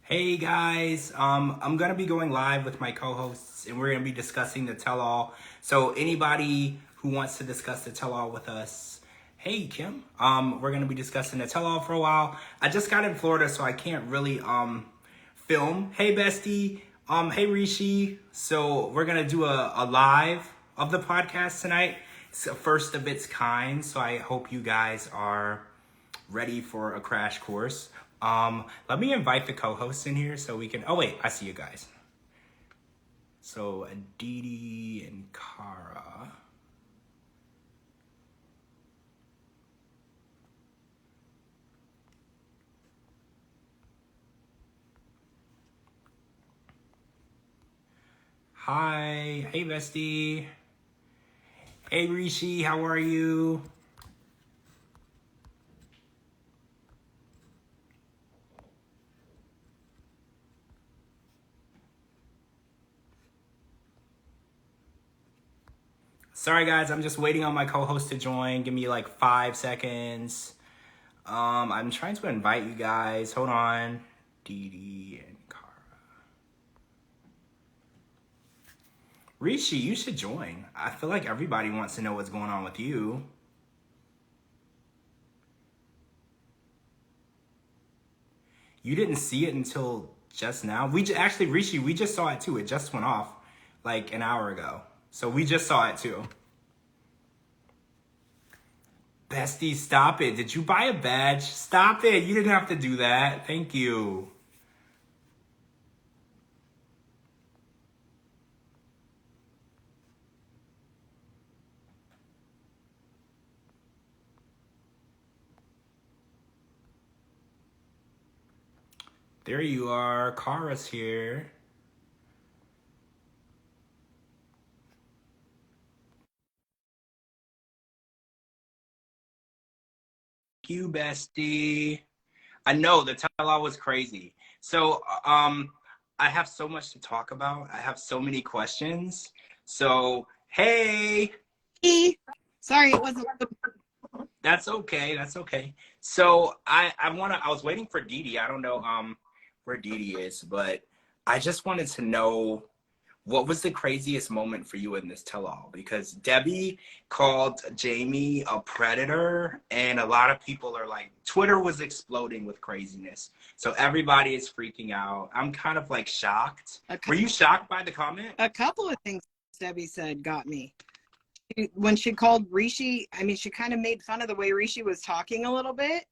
Hey guys, I'm gonna be going live with my co-hosts and we're gonna be discussing the tell-all. So anybody who wants to discuss the tell-all with us, hey Kim, we're gonna be discussing the tell-all for a while. I just got in Florida, so I can't really film. Hey bestie, hey Rishi. So we're gonna do a live of the podcast tonight. It's a first of its kind, so I hope you guys are ready for a crash course. Let me invite the co-hosts in here so we can, oh wait, I see you guys. So Aditi and Kara. Hi, hey bestie. Hey Rishi, how are you? Sorry guys, I'm just waiting on my co-host to join. Give me like 5 seconds. I'm trying to invite you guys. Hold on. Didi and Kara. Rishi, you should join. I feel like everybody wants to know what's going on with you. You didn't see it until just now. Actually, Rishi, we just saw it too. It just went off like an hour ago. So we just saw it too. Bestie, stop it. Did you buy a badge? Stop it. You didn't have to do that. Thank you. There you are. Kara's here. Thank you, bestie. I know the tell-all was crazy. So, I have so much to talk about. I have so many questions. So, hey. Sorry, it wasn't. That's okay. That's okay. So I was waiting for Didi. I don't know where Didi is, but I just wanted to know what was the craziest moment for you in this tell-all? Because Debbie called Jamie a predator, and a lot of people are like, Twitter was exploding with craziness. So everybody is freaking out. I'm kind of like shocked. Were you shocked by the comment? A couple of things Debbie said got me. When she called Rishi, I mean, she kind of made fun of the way Rishi was talking a little bit.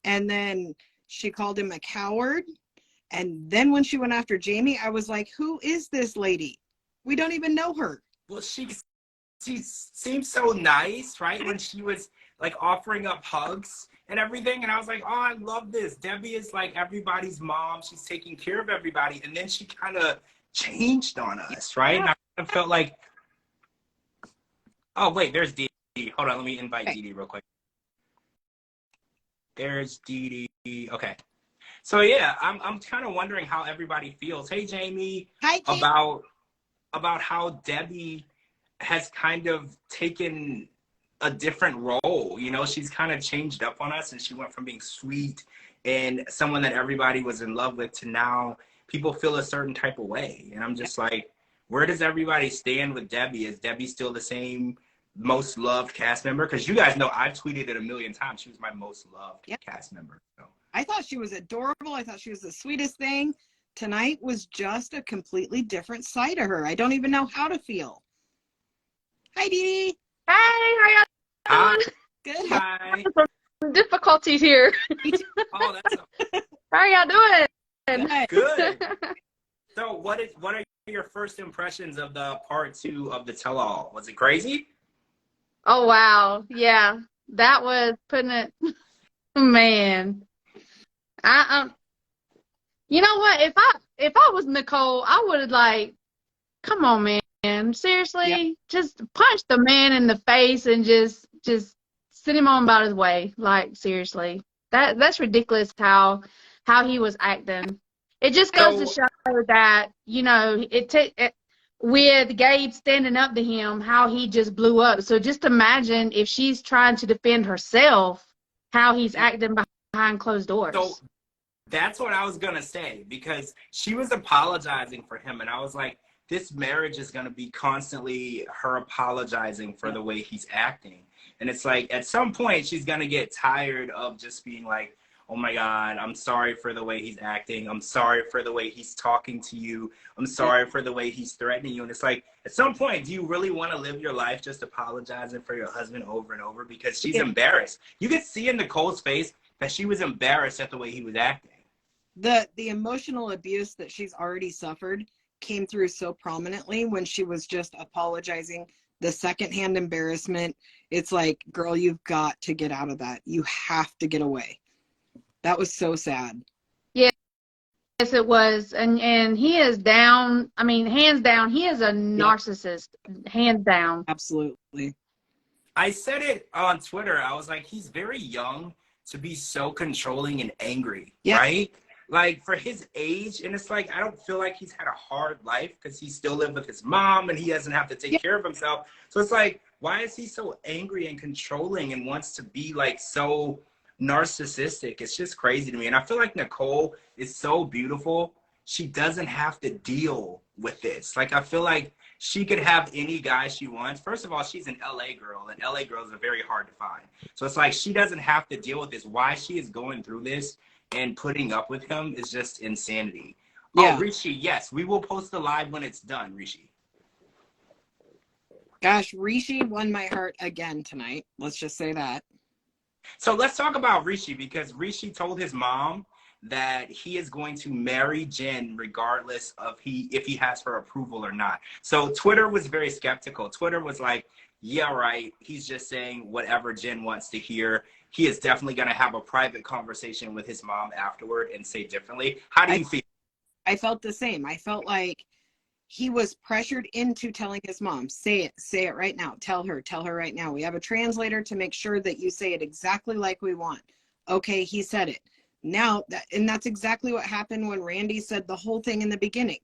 And then she called him a coward. And then when she went after Jamie, I was like, who is this lady? We don't even know her. Well, she seemed so nice, right? When she was like offering up hugs and everything. And I was like, oh, I love this. Debbie is like everybody's mom. She's taking care of everybody. And then she kind of changed on us, right? And I kind of felt like, oh, wait, there's Didi. Hold on, let me invite Didi real quick. There's Didi. Okay. So yeah, I'm kind of wondering how everybody feels. Hey, Jamie. Hi, Jamie. About how Debbie has kind of taken a different role. You know, she's kind of changed up on us, and she went from being sweet and someone that everybody was in love with to now people feel a certain type of way. And I'm just like, where does everybody stand with Debbie? Is Debbie still the same most loved cast member? Because you guys know I've tweeted it a million times. She was my most loved cast member. So. I thought she was adorable. I thought she was the sweetest thing. Tonight was just a completely different side of her. I don't even know how to feel. Hi, Didi. Hey, how y'all doing? Good. Hi. Some difficulties here. Oh, that's How are y'all doing? Good. So what are your first impressions of the part 2 of the tell-all? Was it crazy? Oh, wow. Yeah, that was putting it, man. You know what? If I was Nicole, I would have like, come on, man. Seriously, just punch the man in the face and just send him on about his way. Like, seriously, that's ridiculous how he was acting. It just goes to show that, you know, with Gabe standing up to him, how he just blew up. So just imagine if she's trying to defend herself, how he's acting behind closed doors. So That's what I was gonna say, because she was apologizing for him, and I was like, this marriage is gonna be constantly her apologizing for the way he's acting. And it's like, at some point, she's gonna get tired of just being like, oh my God, I'm sorry for the way he's acting. I'm sorry for the way he's talking to you. I'm sorry for the way he's threatening you. And it's like, at some point, do you really want to live your life just apologizing for your husband over and over? Because she's embarrassed. You could see in Nicole's face that she was embarrassed at the way he was acting. The emotional abuse that she's already suffered came through so prominently when she was just apologizing. The secondhand embarrassment, it's like, girl, you've got to get out of that. You have to get away. That was so sad. Yes, it was. And he is down. I mean, hands down, he is a narcissist. Hands down. Absolutely. I said it on Twitter. I was like, he's very young to be so controlling and angry, right? Like, for his age, and it's like, I don't feel like he's had a hard life because he still lived with his mom and he doesn't have to take care of himself. So it's like, why is he so angry and controlling and wants to be like so narcissistic? It's just crazy to me. And I feel like Nicole is so beautiful. She doesn't have to deal with this. Like, I feel like she could have any guy she wants. First of all, she's an LA girl, and LA girls are very hard to find. So it's like, she doesn't have to deal with this. Why she is going through this and putting up with him is just insanity. Oh, Rishi, yes, we will post the live when it's done, Rishi. Gosh, Rishi won my heart again tonight. Let's just say that. So let's talk about Rishi, because Rishi told his mom that he is going to marry Jen regardless of if he has her approval or not. So Twitter was very skeptical. Twitter was like, yeah, right. He's just saying whatever Jen wants to hear. He is definitely going to have a private conversation with his mom afterward and say differently. How do you feel? I felt the same. I felt like he was pressured into telling his mom, say it right now. Tell her right now. We have a translator to make sure that you say it exactly like we want. Okay, he said it. Now, and that's exactly what happened when Randy said the whole thing in the beginning.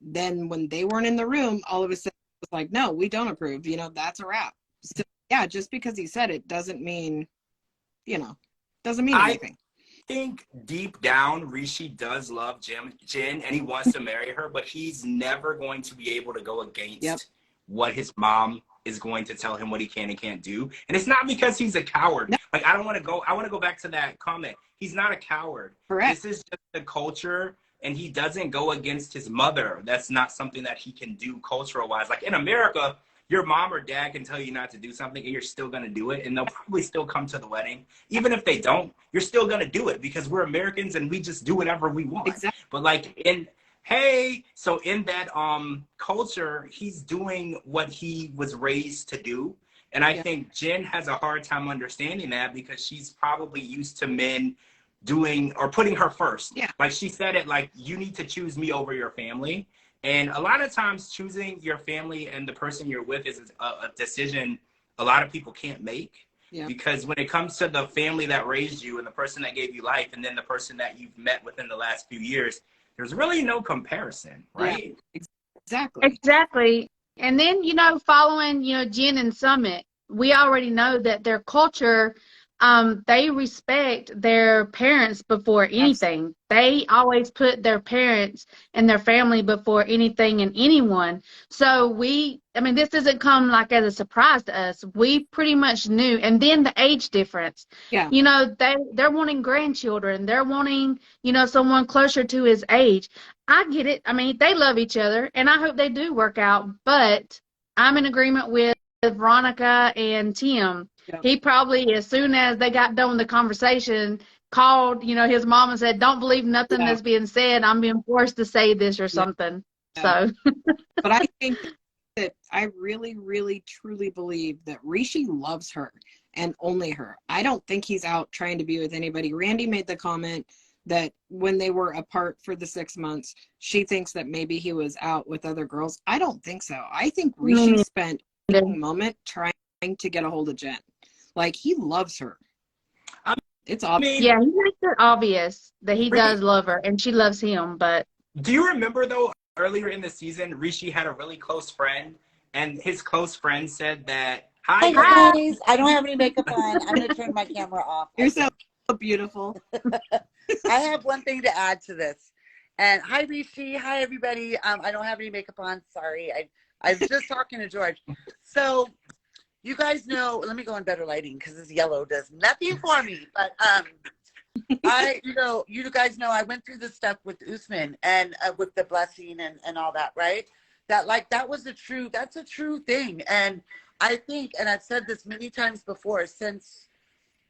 Then when they weren't in the room, all of a sudden it was like, no, we don't approve. You know, that's a wrap. So yeah, just because he said it doesn't mean, doesn't mean anything. I think deep down, Rishi does love Jen, and he wants to marry her, but he's never going to be able to go against what his mom is going to tell him what he can and can't do. And it's not because he's a coward. No. Like, I want to go back to that comment. He's not a coward. Correct. This is just the culture, and he doesn't go against his mother. That's not something that he can do cultural wise. Like, in America, your mom or dad can tell you not to do something and you're still going to do it, and they'll probably still come to the wedding. Even if they don't, you're still going to do it because we're Americans and we just do whatever we want. Exactly. But like in that culture, he's doing what he was raised to do. And I think Jen has a hard time understanding that because she's probably used to men doing or putting her first. Yeah. Like she said it, like, you need to choose me over your family. And a lot of times choosing your family and the person you're with is a decision a lot of people can't make. Yeah. Because when it comes to the family that raised you and the person that gave you life and then the person that you've met within the last few years, there's really no comparison, right? Yeah, exactly. And then, following, Jen and Summit, we already know that their culture, they respect their parents before anything. They always put their parents and their family before anything and anyone. So this doesn't come like as a surprise to us. We pretty much knew. And then the age difference. Yeah. They're wanting grandchildren. They're wanting, someone closer to his age. I get it. I mean, they love each other and I hope they do work out, but I'm in agreement with Veronica and Tim. Yeah. He probably, as soon as they got done with the conversation, called, his mom and said, don't believe nothing that's being said. I'm being forced to say this or something. Yeah. So. But I think that I really, really, truly believe that Rishi loves her and only her. I don't think he's out trying to be with anybody. Randy made the comment that when they were apart for the 6 months, she thinks that maybe he was out with other girls. I don't think so. I think Rishi spent a moment trying to get a hold of Jen. Like, he loves her. It's obvious. Yeah, he makes it obvious that he does love her and she loves him. But do you remember, though, earlier in the season, Rishi had a really close friend, and his close friend said that, Hi guys, I don't have any makeup on. I'm going to turn my camera off. You're so beautiful. I have one thing to add to this. And hi, Rishi. Hi, everybody. I don't have any makeup on. Sorry. I was just talking to George. So you guys know, let me go in better lighting because this yellow does nothing for me. But you guys know I went through this stuff with Usman and with the blessing and all that, right? That's a true thing. And I think, and I've said this many times before, since,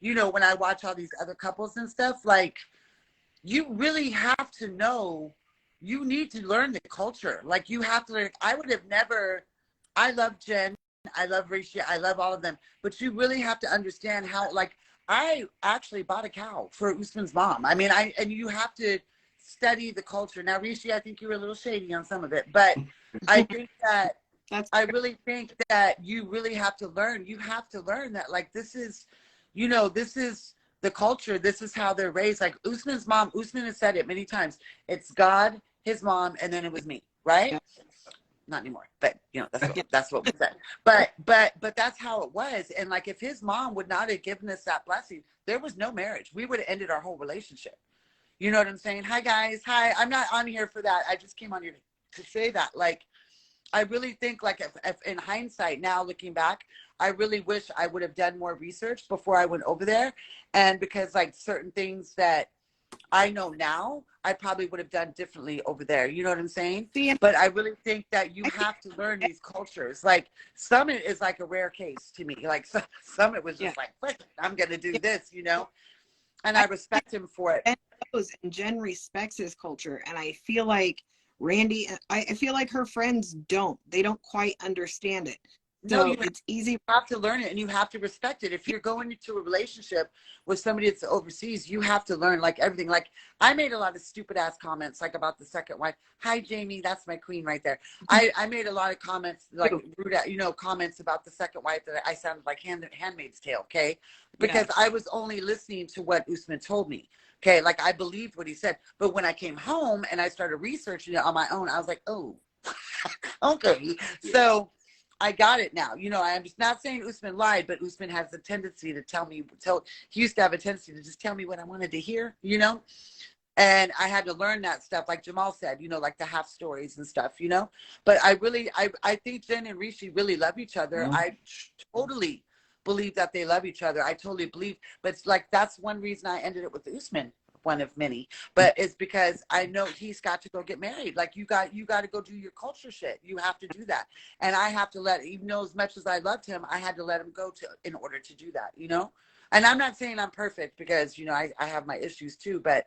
when I watch all these other couples and stuff, like, you really have to know, you need to learn the culture. Like, you have to learn. I love Jen, I love Rishi, I love all of them, but you really have to understand how, like, I actually bought a cow for Usman's mom. I mean, and you have to study the culture. Now, Rishi, I think you were a little shady on some of it, but I think that I really think that you really have to learn. You have to learn that, like, this is the culture. This is how they're raised. Like Usman's mom, Usman has said it many times. It's God, his mom, and then it was me, right? Yeah. Not anymore, but that's what we said. But that's how it was. And like, if his mom would not have given us that blessing, there was no marriage. We would have ended our whole relationship. You know what I'm saying? Hi guys. Hi. I'm not on here for that. I just came on here to say that. Like, I really think, like, if in hindsight now, looking back, I really wish I would have done more research before I went over there. And because, like, certain things that I know now, I probably would have done differently over there. You know what I'm saying? But I really think that you have to learn these cultures. Like, Summit is like a rare case to me. Like, Summit was just like, I'm going to do this, and I respect him for it. And Jen respects his culture. And I feel like Randy, I feel like her friends they don't quite understand it. So No, it's easy. You have to learn it and you have to respect it. If you're going into a relationship with somebody that's overseas, you have to learn, like, everything. Like, I made a lot of stupid ass comments, like, about the second wife. Hi, Jamie. That's my queen right there. I made a lot of comments, like, rude, comments about the second wife that I sounded like Handmaid's Tale. Okay. Because I was only listening to what Usman told me. Okay. Like, I believed what he said. But when I came home and I started researching it on my own, I was like, oh, okay. So I got it now. I'm just not saying Usman lied, but Usman has a tendency to he used to have a tendency to just tell me what I wanted to hear, and I had to learn that stuff. Like Jamal said, like the half stories and stuff, but I think Jen and Rishi really love each other. Mm-hmm. I totally believe that they love each other. I totally believe, but it's like, that's one reason I ended it with Usman. One of many, but it's because I know he's got to go get married. Like, you got to go do your culture shit. You have to do that. And I have to even though as much as I loved him, I had to let him go in order to do that, and I'm not saying I'm perfect because, I have my issues too, but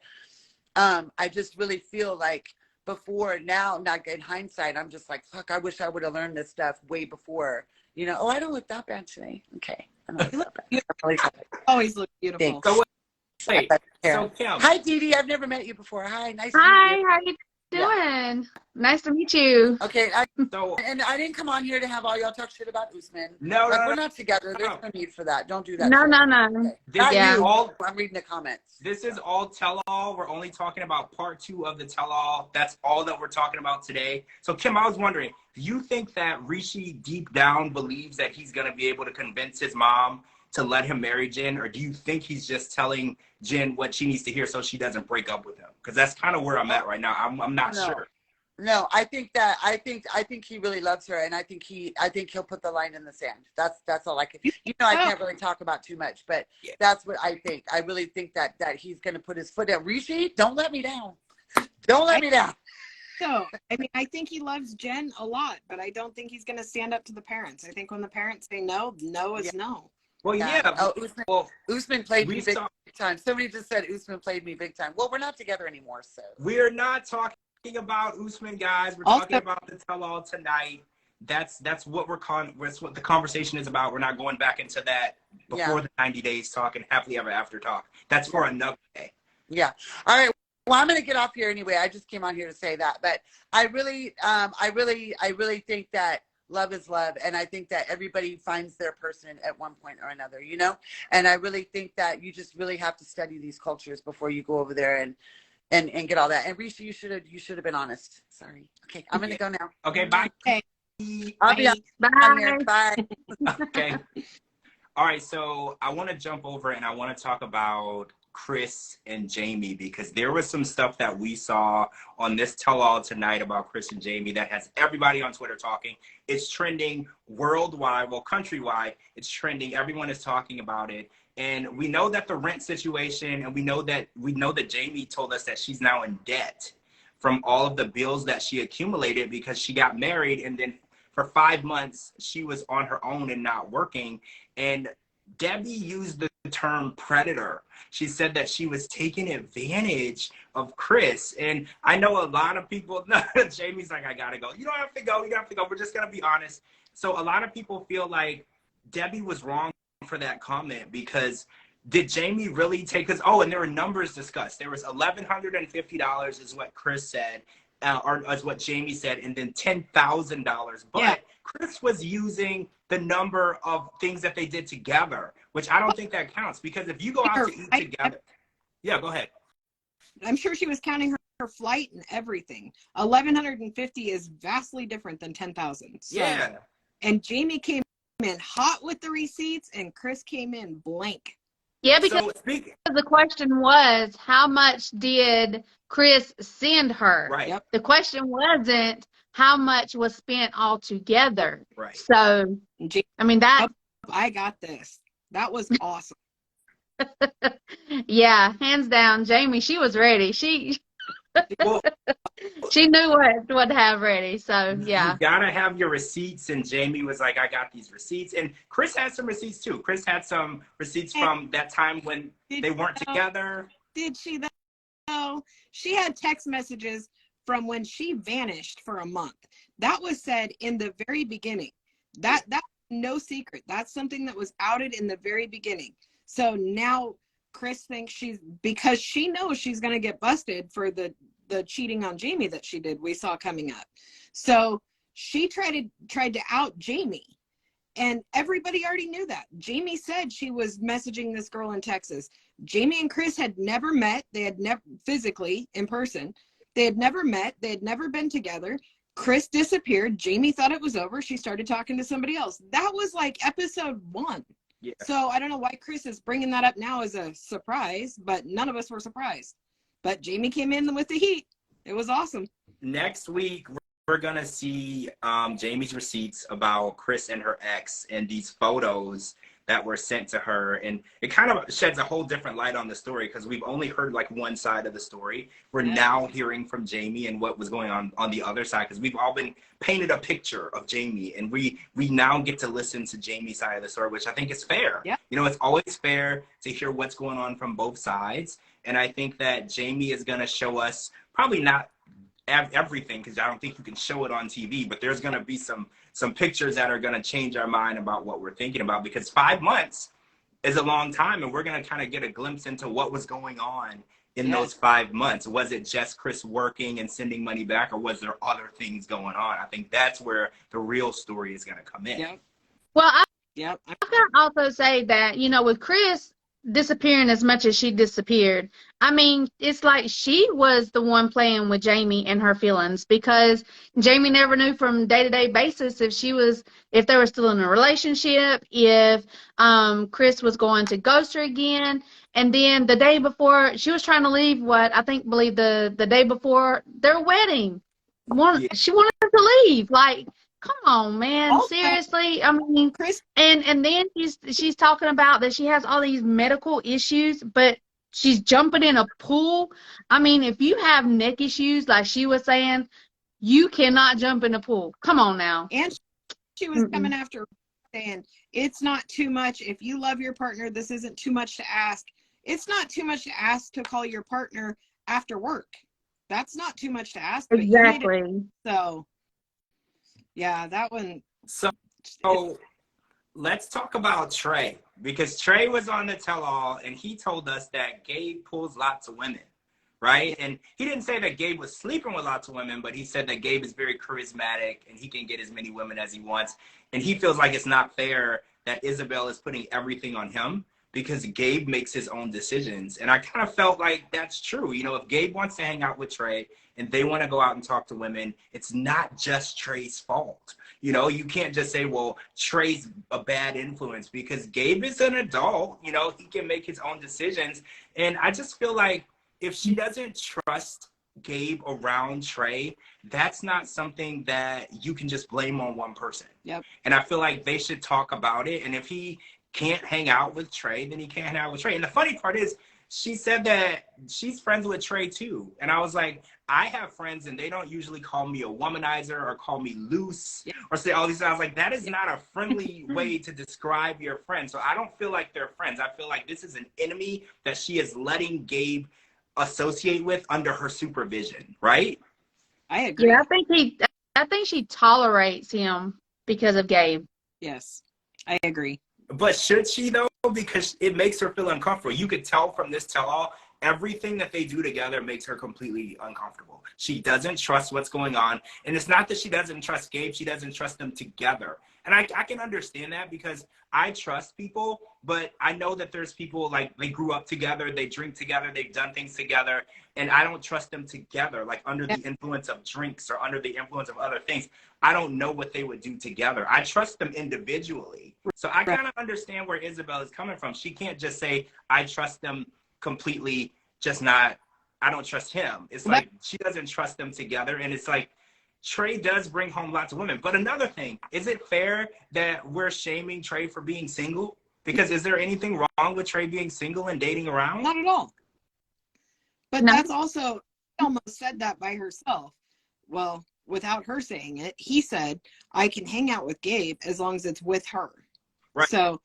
I just really feel like before now, not in hindsight, I'm just like, fuck, I wish I would have learned this stuff way before, oh, I don't look that bad today. Okay. I don't look that bad. Always look beautiful. So wait, so Kim. Hi, Dee Dee. I've never met you before. Hi, nice to meet you. Hi, how you doing? Yeah. Nice to meet you. Okay, I didn't come on here to have all y'all talk shit about Usman. No, we're not together. There's no need for that. Don't do that. No. Okay. Yeah. I'm reading the comments. This is all tell-all. We're only talking about part 2 of the tell-all. That's all that we're talking about today. So, Kim, I was wondering, do you think that Rishi deep down believes that he's going to be able to convince his mom to let him marry Jen, or do you think he's just telling Jen what she needs to hear so she doesn't break up with him? Because that's kind of where I'm at right now. I'm not sure. No, I think he really loves her, and I think he'll put the line in the sand. That's all I can. I can't really talk about too much, but that's what I think. I really think that he's going to put his foot down. Rishi, don't let me down. Don't let me down. So, I mean, I think he loves Jen a lot, but I don't think he's going to stand up to the parents. I think when the parents say no, no is no. Well, yeah. Usman played me big time. Somebody just said Usman played me big time. Well, we're not together anymore, so. We're not talking about Usman, guys. We're talking about the tell-all tonight. That's what that's what the conversation is about. We're not going back into that before the 90 days talk and happily ever after talk. That's for another day. Yeah. All right. Well, I'm going to get off here anyway. I just came on here to say that, but I really think that love is love, and I think that everybody finds their person at one point or another, and I really think that you just really have to study these cultures before you go over there and get all that. And Rishi, you should have been honest. Sorry. Okay, I'm gonna go now. Okay, bye. Okay. I'll be Bye. Bye. Okay. All right, so I want to jump over and I want to talk about Chris and Jamie, because there was some stuff that we saw on this tell-all tonight about Chris and Jamie that has everybody on Twitter talking. It's trending worldwide, well, countrywide. It's trending. Everyone is talking about it. And we know that the rent situation, and we know that Jamie told us that she's now in debt from all of the bills that she accumulated because she got married, and then for 5 months she was on her own and not working. And Debbie used the term predator. She said that she was taking advantage of Chris. And I know a lot of people, no, Jamie's like, I gotta go. You don't have to go. You don't have to go. We're just gonna be honest. So a lot of people feel like Debbie was wrong for that comment, because did Jamie really take us? Oh, and there were numbers discussed. There was $1,150 is what Chris said, or is what Jamie said, and then $10,000. But yeah, Chris was using the number of things that they did together, which I don't think that counts, because if you go out to eat together, yeah, go ahead. I'm sure she was counting her flight and everything. 1,150 is vastly different than 10,000. So, yeah. And Jamie came in hot with the receipts, and Chris came in blank. Yeah, because the question was, how much did Chris send her? Right. Yep. The question wasn't how much was spent altogether. Right. So, I mean, that. I got this. That was awesome. Yeah, hands down, Jamie, she was ready. She well, she knew what to have ready. So, yeah. You gotta have your receipts, and Jamie was like, I got these receipts. And Chris had some receipts too. Chris had some receipts from that time when they weren't together. Did she though? She had text messages from when she vanished for a month. That was said in the very beginning. That's no secret. That's something that was outed in the very beginning. So now Chris thinks because she knows she's going to get busted for the cheating on Jamie that she did, we saw coming up. So she tried to out Jamie, and everybody already knew that. Jamie said she was messaging this girl in Texas. Jamie and Chris had never met. They had never physically in person. They had never met. They had never been together. Chris disappeared. Jamie thought it was over. She started talking to somebody else. That was like episode 1. Yeah. So I don't know why Chris is bringing that up now as a surprise, but none of us were surprised. But Jamie came in with the heat. It was awesome. Next week, we're going to see Jamie's receipts about Chris and her ex and these photos that were sent to her. And it kind of sheds a whole different light on the story, because we've only heard like one side of the story. We're now hearing from Jamie and what was going on the other side, because we've all been painted a picture of Jamie, and we now get to listen to Jamie's side of the story, which I think is fair. Yeah. You know, it's always fair to hear what's going on from both sides. And I think that Jamie is going to show us, probably not everything, because I don't think you can show it on TV, but there's going to be some pictures that are going to change our mind about what we're thinking about, because 5 months is a long time, and we're going to kind of get a glimpse into what was going on in those 5 months. Was it just Chris working and sending money back, or was there other things going on? I think that's where the real story is going to come in. Yep. Well, I Yep. can also say that, you know, with Chris disappearing as much as she disappeared, I mean, it's like she was the one playing with Jamie and her feelings, because Jamie never knew from day-to-day basis if they were still in a relationship, if Chris was going to ghost her again. And then the day before, she was trying to leave believe the day before their wedding. She wanted to leave. Like, come on, man. Also, seriously. I mean, Chris, and then she's talking about that she has all these medical issues, but she's jumping in a pool. I mean, if you have neck issues, like she was saying, you cannot jump in a pool. Come on now. And she was coming after, saying, it's not too much. If you love your partner, this isn't too much to ask. It's not too much to ask to call your partner after work. That's not too much to ask. But exactly. So, yeah, that one. So let's talk about Trey, because Trey was on the tell-all, and he told us that Gabe pulls lots of women, right? And he didn't say that Gabe was sleeping with lots of women, but he said that Gabe is very charismatic and he can get as many women as he wants. And he feels like it's not fair that Isabel is putting everything on him, because Gabe makes his own decisions. And I kind of felt like that's true. You know, if Gabe wants to hang out with Trey and they want to go out and talk to women, it's not just Trey's fault. You know, you can't just say, well, Trey's a bad influence, because Gabe is an adult. You know, he can make his own decisions. And I just feel like if she doesn't trust Gabe around Trey, that's not something that you can just blame on one person. Yep. And I feel like they should talk about it. And if he can't hang out with Trey, then he can't hang out with Trey. And the funny part is, she said that she's friends with Trey too. And I was like, I have friends and they don't usually call me a womanizer or call me loose or say all these things. I was like, that is not a friendly way to describe your friend. So I don't feel like they're friends. I feel like this is an enemy that she is letting Gabe associate with under her supervision, right? I agree. Yeah, I think she tolerates him because of Gabe. Yes, I agree. But should she though? Because it makes her feel uncomfortable. You could tell from this tell-all, everything that they do together makes her completely uncomfortable. She doesn't trust what's going on. And it's not that she doesn't trust Gabe, she doesn't trust them together. And I can understand that, because I trust people, but I know that there's people, like, they grew up together, they drink together, they've done things together, and I don't trust them together, like under the influence of drinks or under the influence of other things. I don't know what they would do together. I trust them individually. So I kind of understand where Isabel is coming from. She can't just say, I trust them completely, just not, I don't trust him. It's like she doesn't trust them together. And it's like, Trey does bring home lots of women. But another thing, is it fair that we're shaming Trey for being single? Because is there anything wrong with Trey being single and dating around? Not at all. But No. that's also, she almost said that by herself. Well, without her saying it, he said, I can hang out with Gabe as long as it's with her. Right. So,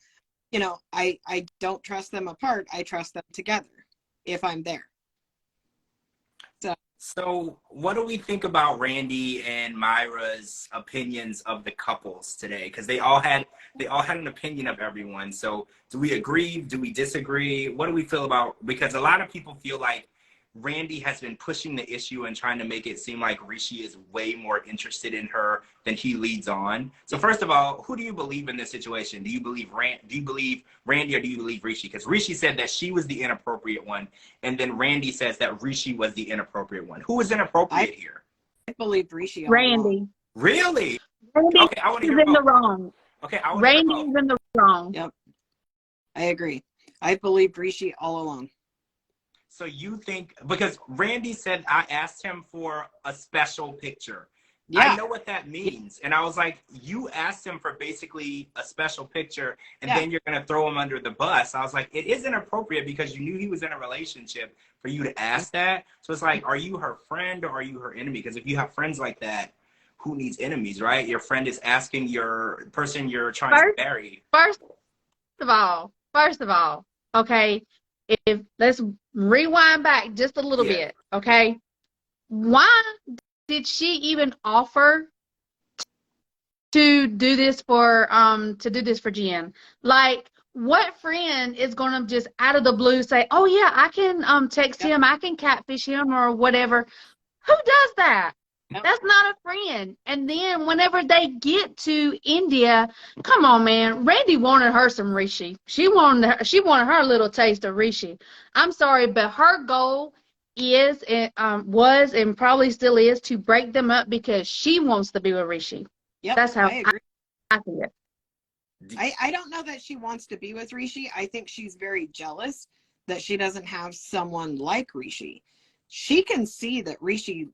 you know, I don't trust them apart. I trust them together if I'm there. So what do we think about Randy and Myra's opinions of the couples today? Because they all had an opinion of everyone. So do we agree? Do we disagree? What do we feel about? Because a lot of people feel like Randy has been pushing the issue and trying to make it seem like Rishi is way more interested in her than he leads on. So first of all, who do you believe in this situation? Do you believe Randy or do you believe Rishi? Because Rishi said that she was the inappropriate one, and then Randy says that Rishi was the inappropriate one. Who was inappropriate here? I believe Rishi. all Randy. along. Really? Randy Okay, I want to is hear in both. the wrong. Okay, I want to hear Randy both. is in the wrong. Yep. I agree. I believed Rishi all along. So you think, because Randy said, I asked him for a special picture. Yeah. I know what that means. And I was like, you asked him for basically a special picture, and then you're going to throw him under the bus. I was like, it is inappropriate because you knew he was in a relationship for you to ask that. So it's like, are you her friend or are you her enemy? Because if you have friends like that, who needs enemies, right? Your friend is asking your person you're trying to marry. First of all, okay, if let's rewind back just a little bit, okay? Why did she even offer to do this for Jen? Like, what friend is gonna just out of the blue say, oh yeah, I can text him, I can catfish him or whatever? Who does that? That's not a friend. And then whenever they get to India, come on, man. Randy wanted her some Rishi. She wanted her a little taste of Rishi. I'm sorry, but her goal is was and probably still is to break them up because she wants to be with Rishi. Yep. That's how I agree. I see it. I don't know that she wants to be with Rishi. I think she's very jealous that she doesn't have someone like Rishi. She can see that Rishi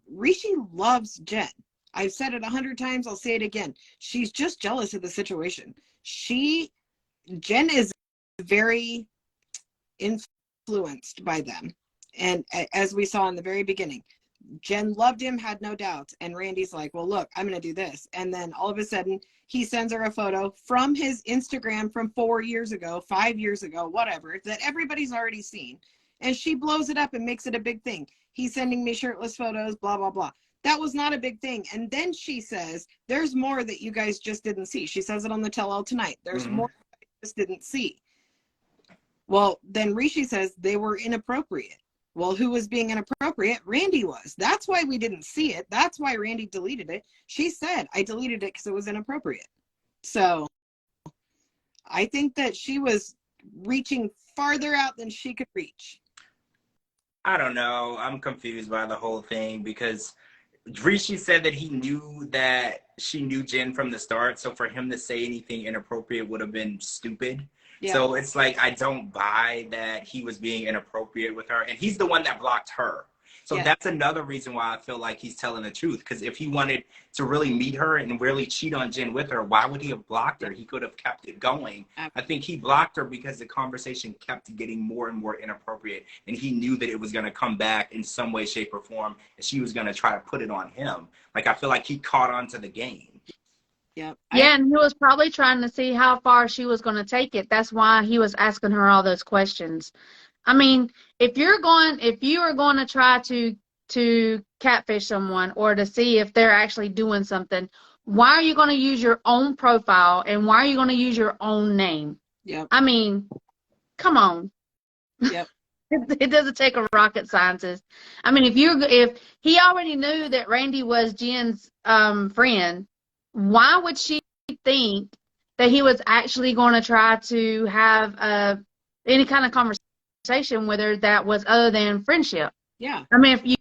loves Jen. I've said it 100 times. I'll say it again. She's just jealous of the situation. Jen is very influenced by them. And as we saw in the very beginning, Jen loved him, had no doubts. And Randy's like, well, look, I'm going to do this. And then all of a sudden, he sends her a photo from his Instagram from 4 years ago, 5 years ago, whatever, that everybody's already seen. And she blows it up and makes it a big thing. He's sending me shirtless photos, blah, blah, blah. That was not a big thing. And then she says, there's more that you guys just didn't see. She says it on the tell-all tonight. There's more that you just didn't see. Well, then Rishi says they were inappropriate. Well, who was being inappropriate? Randy was. That's why we didn't see it. That's why Randy deleted it. She said, I deleted it because it was inappropriate. So I think that she was reaching farther out than she could reach. I don't know. I'm confused by the whole thing because Rishi said that he knew that she knew Jen from the start, so for him to say anything inappropriate would have been stupid. Yeah. So it's like, I don't buy that he was being inappropriate with her, and he's the one that blocked her. So Yeah. that's another reason why I feel like he's telling the truth, because if he wanted to really meet her and really cheat on Jen with her, why would he have blocked her? He could have kept it going. I think he blocked her because the conversation kept getting more and more inappropriate, and he knew that it was going to come back in some way, shape, or form, and she was going to try to put it on him. Like, I feel like he caught on to the game. Yeah. Yeah, and he was probably trying to see how far she was going to take it. That's why he was asking her all those questions. I mean, if you are going to try to catfish someone or to see if they're actually doing something, why are you going to use your own profile and why are you going to use your own name? Yep. I mean, come on. Yep. It doesn't take a rocket scientist. I mean, if he already knew that Randy was Jen's friend, why would she think that he was actually going to try to have any kind of conversation with her that was other than friendship? Yeah. I mean, if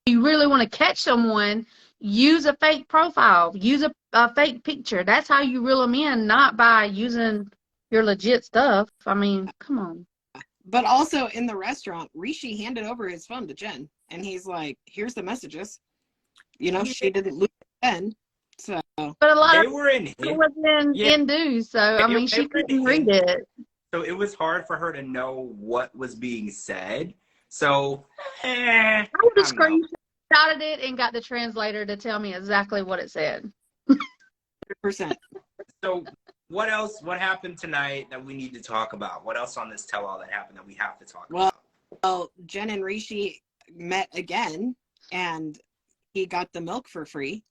you really want to catch someone, use a fake profile, use a fake picture. That's how you reel them in, not by using your legit stuff. I mean, come on. But also in the restaurant, Rishi handed over his phone to Jen, and he's like, "Here's the messages." You know, she didn't lose Jen, so. But a lot They of were in it was in Hindu, so I mean, she couldn't read it. So it was hard for her to know what was being said. So, I I would have don't know. screenshotted it and got the translator to tell me exactly what it said. 100%. So what else? What happened tonight that we need to talk about? What else on this tell-all that happened that we have to talk about? Well, Jen and Rishi met again, and he got the milk for free.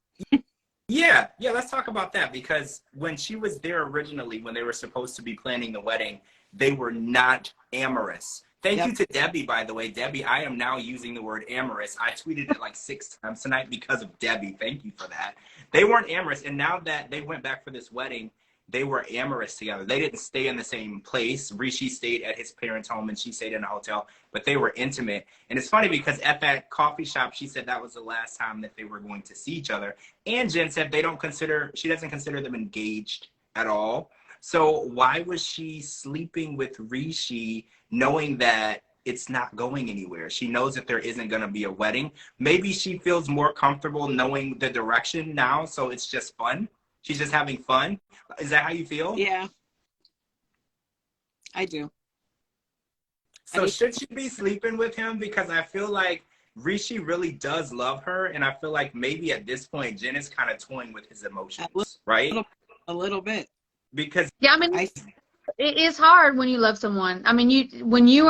Yeah, let's talk about that, because when she was there originally, when they were supposed to be planning the wedding, they were not amorous. Thank you to Debbie, by the way. Debbie, I am now using the word amorous. I tweeted it like 6 times tonight because of Debbie. Thank you for that. They weren't amorous, and now that they went back for this wedding, they were amorous together. They didn't stay in the same place. Rishi stayed at his parents' home and she stayed in a hotel, but they were intimate. And it's funny because at that coffee shop, she said that was the last time that they were going to see each other. And Jen said she doesn't consider them engaged at all. So why was she sleeping with Rishi knowing that it's not going anywhere? She knows that there isn't going to be a wedding. Maybe she feels more comfortable knowing the direction now, so it's just fun. She's just having fun. Is that how you feel? Yeah, I do. So should she be sleeping with him? Because I feel like Rishi really does love her, and I feel like maybe at this point, Jen is kind of toying with his emotions, right? A little bit. Because Yeah, I mean, it is hard when you love someone. I mean, when you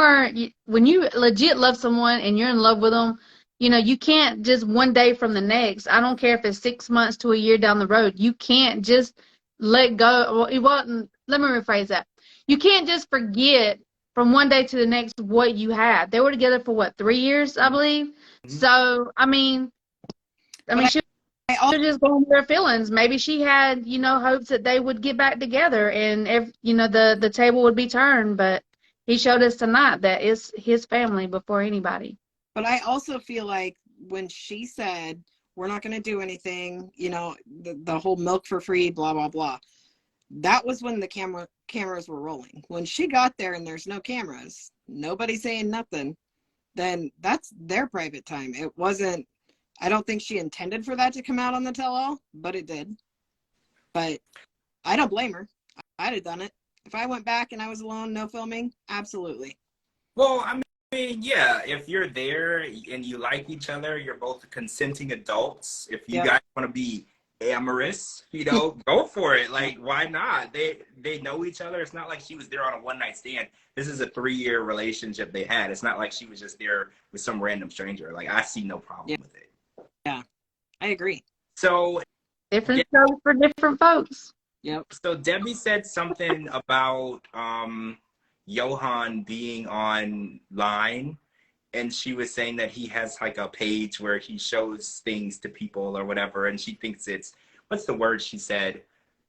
legit love someone and you're in love with them, you know, you can't just one day from the next. I don't care if it's 6 months to a year down the road. You can't just let go. Well, it wasn't. Let me rephrase that. You can't just forget from one day to the next what you had. They were together for what, 3 years, I believe. Mm-hmm. So I mean, she just going with their feelings. Maybe she had, you know, hopes that they would get back together and if you know the table would be turned. But he showed us tonight that it's his family before anybody. But I also feel like when she said, we're not going to do anything, you know, the whole milk for free, blah, blah, blah. That was when the cameras were rolling. When she got there and there's no cameras, nobody saying nothing, then that's their private time. It wasn't, I don't think she intended for that to come out on the tell-all, but it did. But I don't blame her. I'd have done it. If I went back and I was alone, no filming, absolutely. Well, I mean, yeah, if you're there and you like each other, you're both consenting adults. If you guys want to be amorous, you know, go for it. Like, why not? They know each other. It's not like she was there on a one-night stand. This is a 3-year relationship they had. It's not like she was just there with some random stranger. Like, I see no problem with it. Yeah, I agree. So different strokes for different folks. Yep. So Debbie said something about Johan being online, and she was saying that he has like a page where he shows things to people or whatever, and she thinks it's, what's the word she said?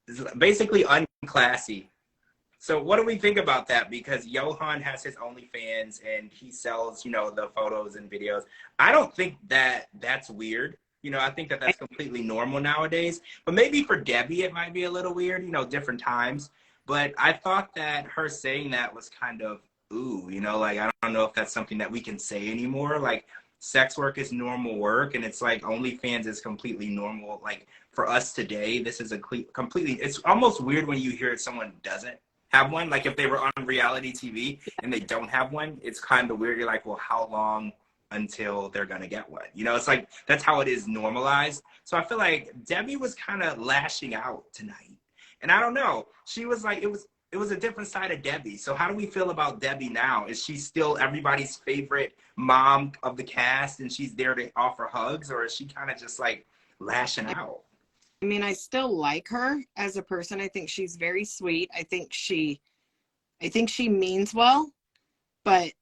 It's basically unclassy. So what do we think about that? Because Johan has his OnlyFans and he sells, you know, the photos and videos. I don't think that that's weird. You know, I think that that's completely normal nowadays. But maybe for Debbie, it might be a little weird, you know, different times. But I thought that her saying that was kind of, ooh, you know, like, I don't know if that's something that we can say anymore. Like, sex work is normal work, and it's like OnlyFans is completely normal. Like, for us today, this is a completely, it's almost weird when you hear someone doesn't have one. Like, if they were on reality TV and they don't have one, it's kind of weird. You're like, well, how long until they're gonna get one? You know, it's like, that's how it is normalized. So I feel like Debbie was kind of lashing out tonight. And I don't know, she was like, it was a different side of Debbie. So how do we feel about Debbie now? Is she still everybody's favorite mom of the cast and she's there to offer hugs, or is she kind of just like lashing out? I mean, I still like her as a person. I think she's very sweet. I think she means well, but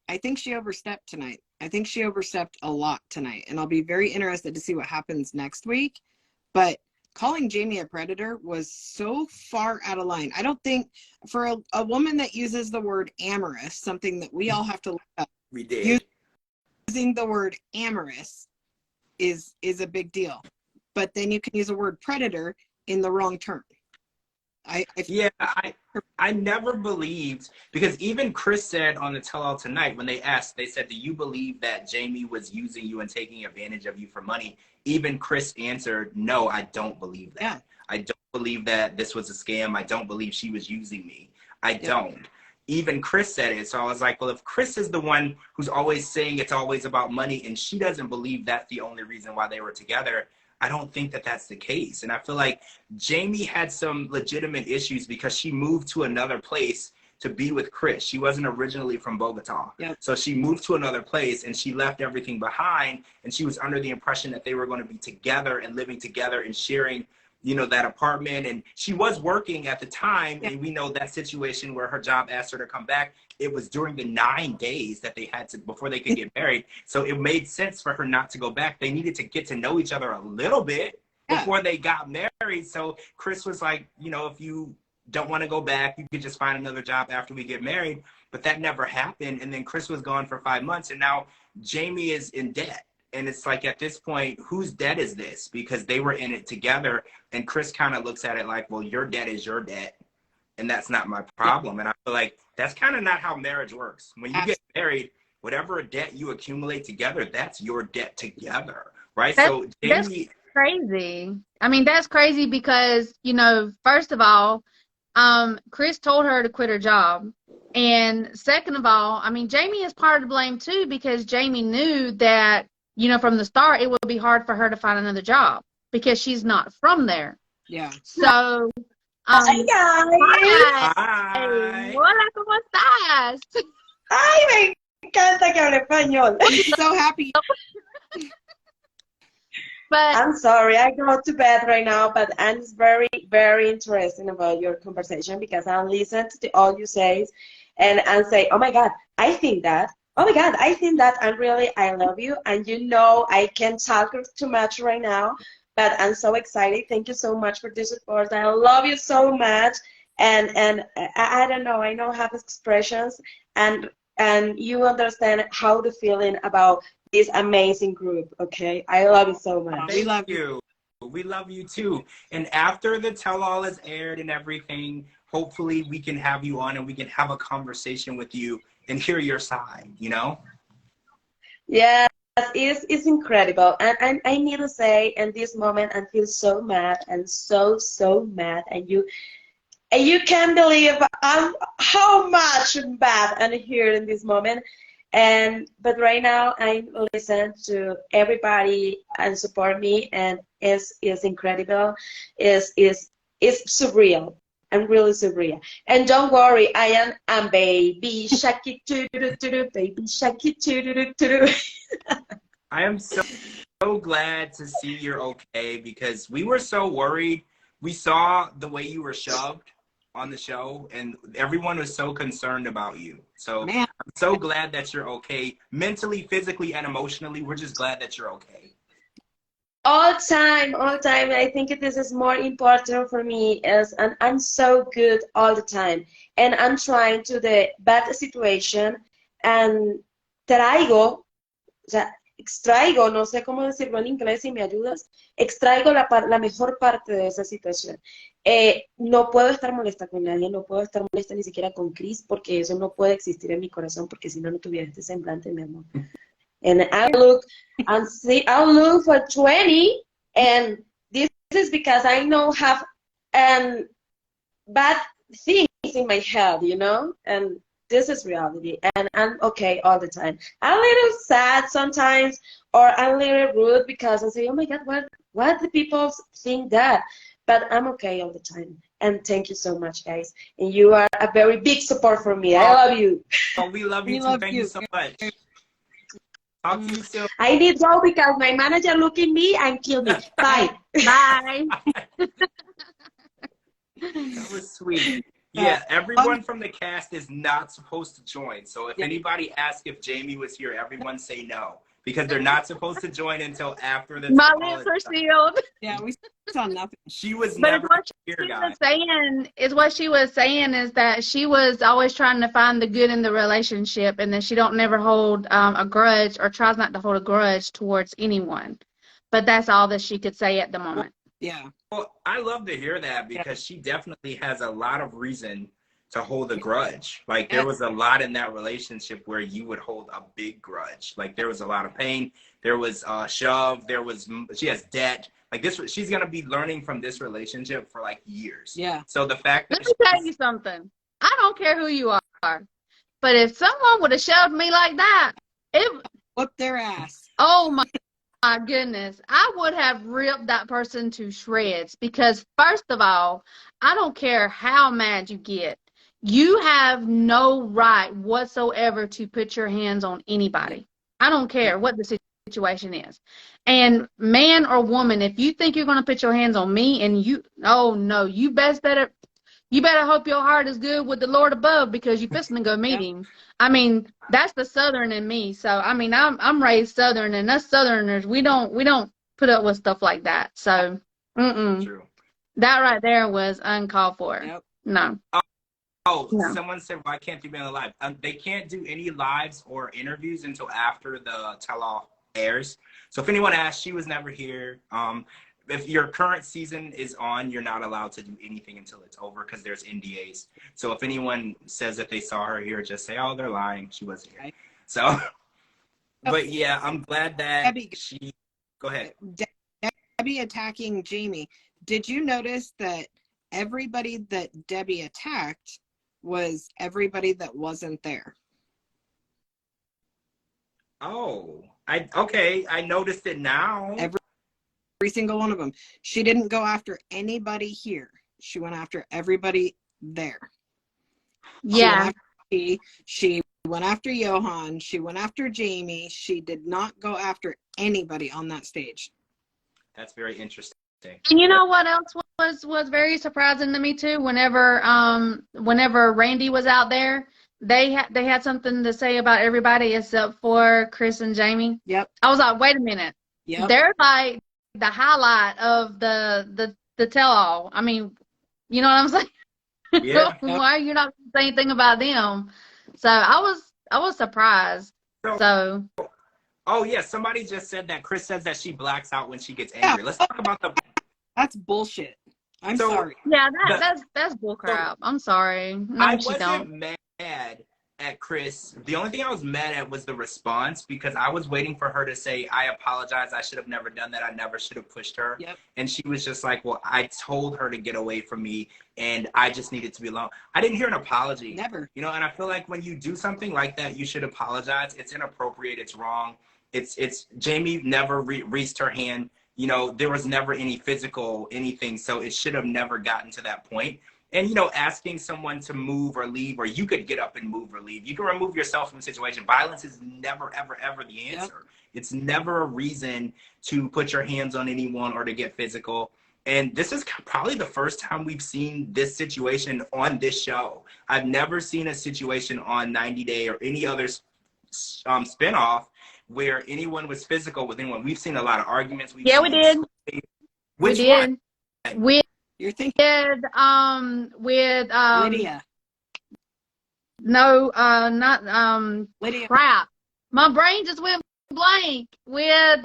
I think she overstepped tonight. I think she overstepped a lot tonight, and I'll be very interested to see what happens next week. But calling Jamie a predator was so far out of line. I don't think for a woman that uses the word amorous, something that we all have to look up, We did. using the word amorous is a big deal. But then you can use the word predator in the wrong term. I never believed, because even Chris said on the tell-all tonight, when they asked, they said, do you believe that Jamie was using you and taking advantage of you for money? Even Chris answered, no, I don't believe that. Yeah. I don't believe that this was a scam. I don't believe she was using me. I don't. Even Chris said it. So I was like, well, if Chris is the one who's always saying it's always about money and she doesn't believe that's the only reason why they were together, I don't think that that's the case. And I feel like Jamie had some legitimate issues because she moved to another place to be with Chris. She wasn't originally from Bogota. Yep. So she moved to another place and she left everything behind, and she was under the impression that they were going to be together and living together and sharing, you know, that apartment. And she was working at the time. Yep. And we know that situation where her job asked her to come back. It was during the 9 days that they had to, before they could get married. So it made sense for her not to go back. They needed to get to know each other a little bit before they got married. So Chris was like, you know, if you don't want to go back, you could just find another job after we get married. But that never happened. And then Chris was gone for 5 months, and now Jamie is in debt. And it's like, at this point, whose debt is this? Because they were in it together. And Chris kind of looks at it like, well, your debt is your debt, and that's not my problem. And I feel like that's kind of not how marriage works. When you get married, whatever debt you accumulate together, that's your debt together, right? So Jamie, crazy. I mean, that's crazy because, you know, first of all, Chris told her to quit her job. And second of all, I mean, Jamie is part of the blame too, because Jamie knew that, you know, from the start, it would be hard for her to find another job because she's not from there. Yeah. So, Hi, guys. hi. Hola, ¿cómo estás? Ay, me encanta que hable español. I'm so happy. But I'm sorry, I go to bed right now, but I'm very, very interested about your conversation because I listen to all you say and say, oh my God, I think that. Oh my God, I think that. And really, I love you. And you know, I can't talk too much right now, but I'm so excited. Thank you so much for the support. I love you so much. And I don't know, I know have expressions and you understand how to feeling about this amazing group, okay? I love you so much. We love you. We love you too. And after the tell-all is aired and everything, hopefully we can have you on and we can have a conversation with you and hear your side, you know? Yes, it's incredible. And I need to say, in this moment, I feel so mad and so mad. And you can't believe how much bad I'm here in this moment. But right now I listen to everybody and support me, and it's incredible. It's surreal. I'm really surreal. And don't worry, I am a baby shaki baby shaki I am so glad to see you're okay, because we were so worried. We saw the way you were shoved on the show, and everyone was so concerned about you. So Man. I'm so glad that you're okay, mentally, physically, and emotionally. We're just glad that you're okay. all time. I think this is more important for me, and I'm so good all the time, and I'm trying to the bad situation, and traigo, o sea, extraigo, no sé cómo decirlo en inglés, si me ayudas, extraigo la mejor parte de esa situación. No puedo estar molesta con nadie, no puedo estar molesta ni siquiera con Chris, porque eso no puede existir en mi corazón, porque si no, no tuviera este semblante, mi amor. And I'll look for 20, and this is because I know have bad things in my head, you know, and this is reality, and I'm okay all the time. I'm a little sad sometimes, or I'm a little rude because I say, oh my God, what do people think that? But I'm okay all the time. And thank you so much, guys. And you are a very big support for me. I love you. Oh, we love you too. Thank you so much. Talk to you soon. I need to go because my manager look at me and kill me. Bye. Bye. That was sweet. Yeah, everyone from the cast is not supposed to join. So if anybody asks if Jamie was here, everyone say no. Because they're not supposed to join until after the My lips are sealed. Yeah, we saw nothing. She was But never here, guys. what she was saying is that she was always trying to find the good in the relationship, and that she don't never hold a grudge, or tries not to hold a grudge towards anyone. But that's all that she could say at the moment. Yeah. Well, I love to hear that, because she definitely has a lot of reason to hold a grudge. Like, there was a lot in that relationship where you would hold a big grudge. Like, there was a lot of pain. There was shove. She has debt. Like, she's going to be learning from this relationship for like years. Yeah. So the fact that Let me tell you something. I don't care who you are, but if someone would have shoved me like that, Whoop their ass. oh my goodness, I would have ripped that person to shreds. Because first of all, I don't care how mad you get. You have no right whatsoever to put your hands on anybody. I don't care what the situation is. And man or woman, if you think you're going to put your hands on me, and oh no, you better hope your heart is good with the Lord above, because you're fixing to go meet him. I mean, that's the Southern in me. So I mean, I'm raised Southern, and us Southerners, we don't put up with stuff like that. So True. That right there was uncalled for. Yep. No. Oh, No. Someone said, why can't they be on the live? They can't do any lives or interviews until after the tell-all airs. So if anyone asks, she was never here. If your current season is on, you're not allowed to do anything until it's over, because there's NDAs. So if anyone says that they saw her here, just say, oh, they're lying. She wasn't here. So, but yeah, I'm glad that she, go ahead. Debbie attacking Jamie. Did you notice that everybody that Debbie attacked was everybody that wasn't there? Oh, I noticed it now. Every single one of them. She didn't go after anybody here. She went after everybody there. Yeah. She went after Johan. She went after Jamie. She did not go after anybody on that stage. That's very interesting. And you know what else was very surprising to me too? Whenever Randy was out there, they had something to say about everybody except for Chris and Jamie. Yep. I was like, wait a minute. Yep. They're like the highlight of the tell-all. I mean, you know what I'm saying? Yeah. Why are you not saying anything about them? So I was surprised. So. Oh yeah, somebody just said that Chris says that she blacks out when she gets angry. Let's talk about the. That's bullshit. I'm sorry. Yeah, that's bullcrap. I'm sorry. No, I wasn't mad at Chris. The only thing I was mad at was the response, because I was waiting for her to say, I apologize. I should have never done that. I never should have pushed her. Yep. And she was just like, well, I told her to get away from me, and I just needed to be alone. I didn't hear an apology. Never. You know, and I feel like when you do something like that, you should apologize. It's inappropriate. It's wrong. It's Jamie never raised her hand. You know, there was never any physical anything, so it should have never gotten to that point. And, you know, asking someone to move or leave, or you could get up and move or leave. You can remove yourself from a situation. Violence is never, ever, ever the answer. Yep. It's never a reason to put your hands on anyone or to get physical. And this is probably the first time we've seen this situation on this show. I've never seen a situation on 90 Day or any other spinoff where anyone was physical with anyone. We've seen a lot of arguments. We did. Which one? You're thinking with Lydia. No, not Lydia. Crap. My brain just went blank with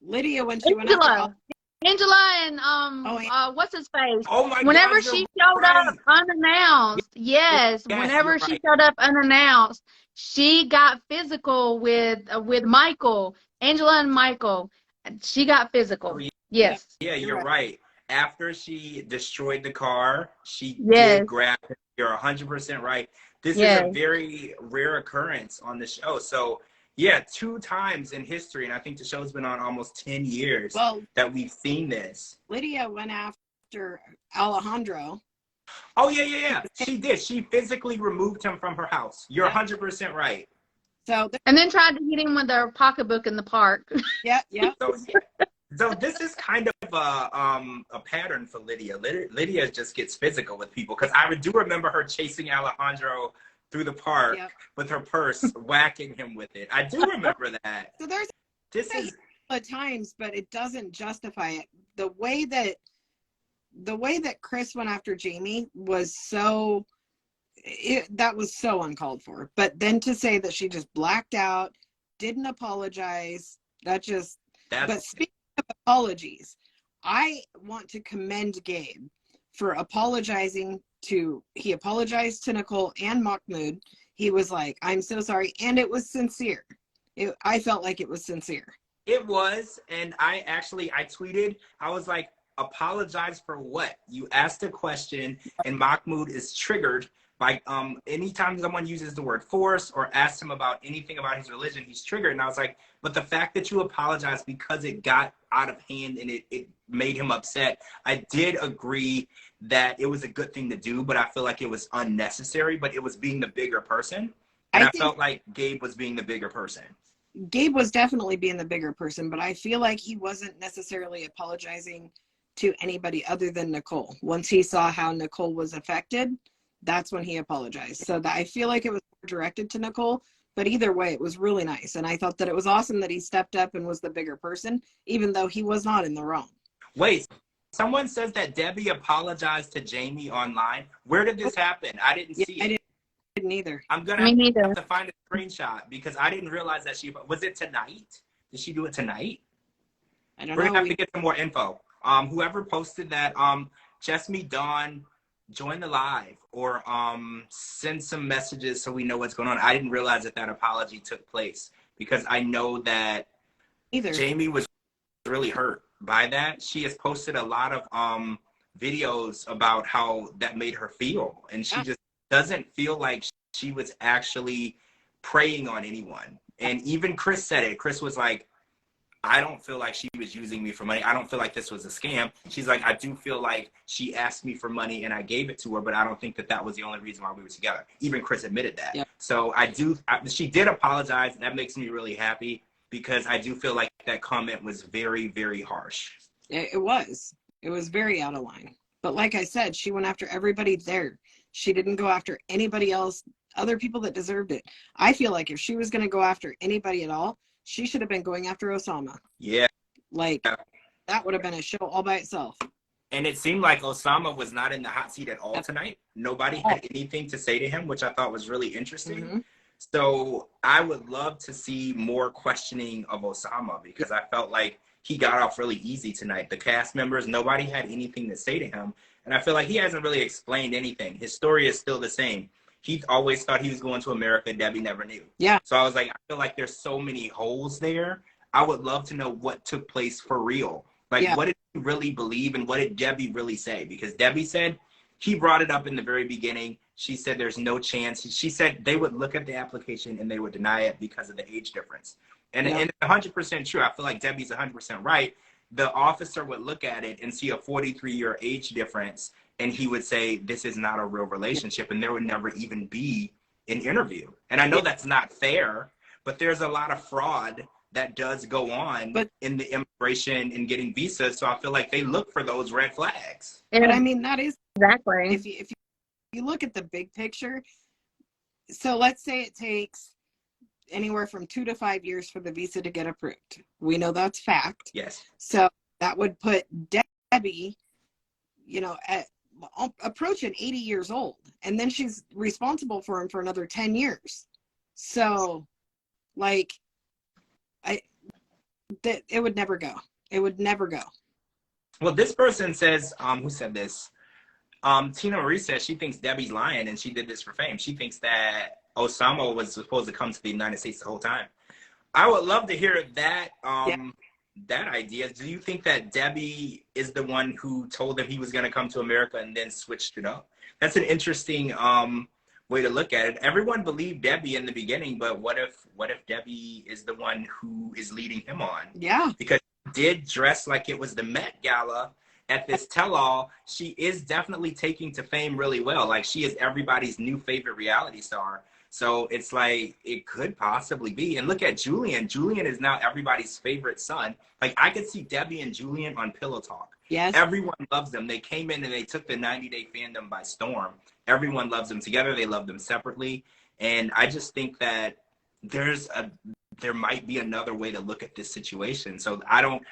Lydia when she went after Angela and what's his face? Oh my Whenever God, she you're showed right. up unannounced, yes, Yes, whenever you're she right. showed up unannounced, she got physical with Michael, Angela and Michael. She got physical. Yes. Yeah, you're right. After she destroyed the car, she Yes. did grab him. You're 100% right. This is a Yes. very rare occurrence on the show. So, yeah, 2 times in history, and I think the show's been on almost 10 years that we've seen this. Lydia went after Alejandro. Oh, yeah. She did. She physically removed him from her house. You're 100% right. So And then tried to hit him with her pocketbook in the park. yeah. So this is kind of a pattern for Lydia. Lydia just gets physical with people, because I do remember her chasing Alejandro through the park with her purse, whacking him with it. I do remember that. So there's times, but it doesn't justify it. The way that Chris went after Jamie was that was so uncalled for. But then to say that she just blacked out, didn't apologize, but speaking of apologies, I want to commend Gabe for apologizing he apologized to Nicole and Mahmoud. He was like, I'm so sorry. And it was sincere. I felt like it was sincere. It was. And I tweeted, I was like, apologize for what? You asked a question and Mahmoud is triggered by anytime someone uses the word force or asks him about anything about his religion, he's triggered. And I was like, but the fact that you apologize because it got out of hand and it made him upset, I did agree that it was a good thing to do, but I feel like it was unnecessary. But it was being the bigger person. And I felt like Gabe was being the bigger person. Gabe was definitely being the bigger person, but I feel like he wasn't necessarily apologizing to anybody other than Nicole. Once he saw how Nicole was affected, that's when he apologized. So I feel like it was directed to Nicole, but either way, it was really nice. And I thought that it was awesome that he stepped up and was the bigger person, even though he was not in the wrong. Wait, someone says that Debbie apologized to Jamie online. Where did this happen? I didn't see it. I didn't either. I'm going to have to find a screenshot because I didn't realize that was it tonight? Did she do it tonight? I don't know. We're going to have to get some more info. Whoever posted that, just me, Dawn, join the live or send some messages so we know what's going on. I didn't realize that apology took place because I know that Jamie was really hurt by that. She has posted a lot of videos about how that made her feel, and she just doesn't feel like she was actually preying on anyone. And even Chris said it. Chris was like, I don't feel like she was using me for money. I don't feel like this was a scam. She's like, I do feel like she asked me for money and I gave it to her, but I don't think that was the only reason why we were together. Even Chris admitted that. Yep. So she did apologize. That makes me really happy because I do feel like that comment was very, very harsh. It was very out of line. But like I said, she went after everybody there. She didn't go after anybody else, other people that deserved it. I feel like if she was going to go after anybody at all, she should have been going after Osama. Yeah. That would have been a show all by itself. And it seemed like Osama was not in the hot seat at all tonight. Nobody had anything to say to him, which I thought was really interesting. Mm-hmm. So I would love to see more questioning of Osama because I felt like he got off really easy tonight. The cast members, nobody had anything to say to him. And I feel like he hasn't really explained anything. His story is still the same. He always thought he was going to America. Debbie never knew. Yeah. So I was like, I feel like there's so many holes there. I would love to know what took place for real. What did he really believe and what did Debbie really say? Because Debbie said he brought it up in the very beginning. She said there's no chance. She said they would look at the application and they would deny it because of the age difference. And it's 100% true. I feel like Debbie's 100% right. The officer would look at it and see a 43-year age difference. And he would say, this is not a real relationship. And there would never even be an interview. And I know that's not fair, but there's a lot of fraud that does go on in the immigration and getting visas. So I feel like they look for those red flags. But I mean, that is exactly. If you look at the big picture, so let's say it takes anywhere from 2 to 5 years for the visa to get approved. We know that's fact. Yes. So that would put Debbie, at approaching 80 years old, and then she's responsible for him for another 10 years. So Like, that it would never go. It would never go. Well, this person says, who said this? Tina Marie says she thinks Debbie's lying and she did this for fame. She thinks that Osama was supposed to come to the United States the whole time. I would love to hear that that idea. Do you think that Debbie is the one who told him he was going to come to America and then switched it up? That's an interesting way to look at it. Everyone believed Debbie in the beginning, but what if Debbie is the one who is leading him on? Yeah. Because she did dress like it was the Met Gala at this tell-all. She is definitely taking to fame really well. Like, she is everybody's new favorite reality star. So it's like, it could possibly be. And look at Julian. Julian is now everybody's favorite son. Like, I could see Debbie and Julian on Pillow Talk. Yes. Everyone loves them. They came in and they took the 90-day fandom by storm. Everyone loves them together. They love them separately. And I just think that there might be another way to look at this situation. So I don't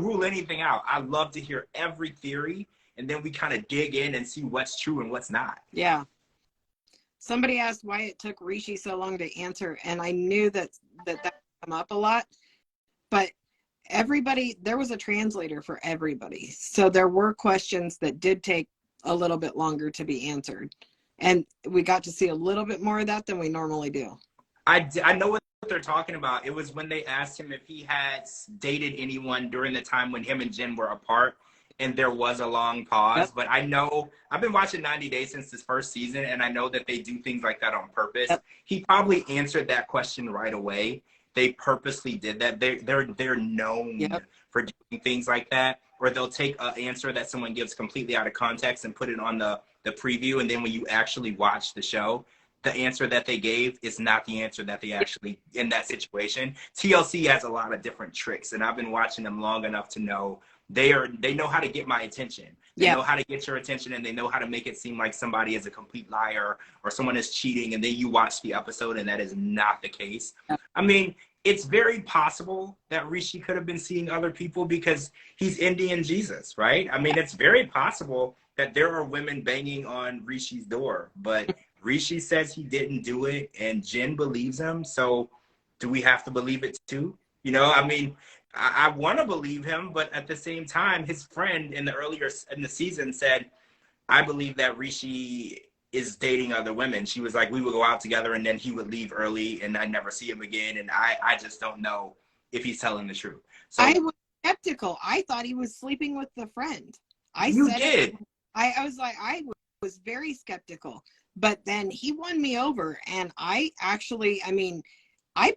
rule anything out. I love to hear every theory, and then we kind of dig in and see what's true and what's not. Yeah. Somebody asked why it took Rishi so long to answer, and I knew that come up a lot. But there was a translator for everybody. So there were questions that did take a little bit longer to be answered. And we got to see a little bit more of that than we normally do. I know what they're talking about. It was when they asked him if he had dated anyone during the time when him and Jen were apart, and there was a long pause. Yep. But I know, I've been watching 90 Days since this first season, and I know that they do things like that on purpose. Yep. He probably answered that question right away. They purposely did that. They're known yep. for doing things like that, or they'll take an answer that someone gives completely out of context and put it on the preview, and then when you actually watch the show, the answer that they gave is not the answer that they actually in that situation. TLC has a lot of different tricks, and I've been watching them long enough to know they know how to get my attention. They know how to get your attention, and they know how to make it seem like somebody is a complete liar or someone is cheating, and then you watch the episode and that is not the case. I mean, it's very possible that Rishi could have been seeing other people because he's Indian Jesus, right? I mean, it's very possible that there are women banging on Rishi's door, but Rishi says he didn't do it, and Jen believes him. So do we have to believe it too? You know, I mean, I want to believe him, but at the same time, his friend in the season said, I believe that Rishi is dating other women. She was like, we would go out together and then he would leave early and I'd never see him again. And I just don't know if he's telling the truth. So I was skeptical. I thought he was sleeping with the friend. I was like, I was very skeptical, but then he won me over, and I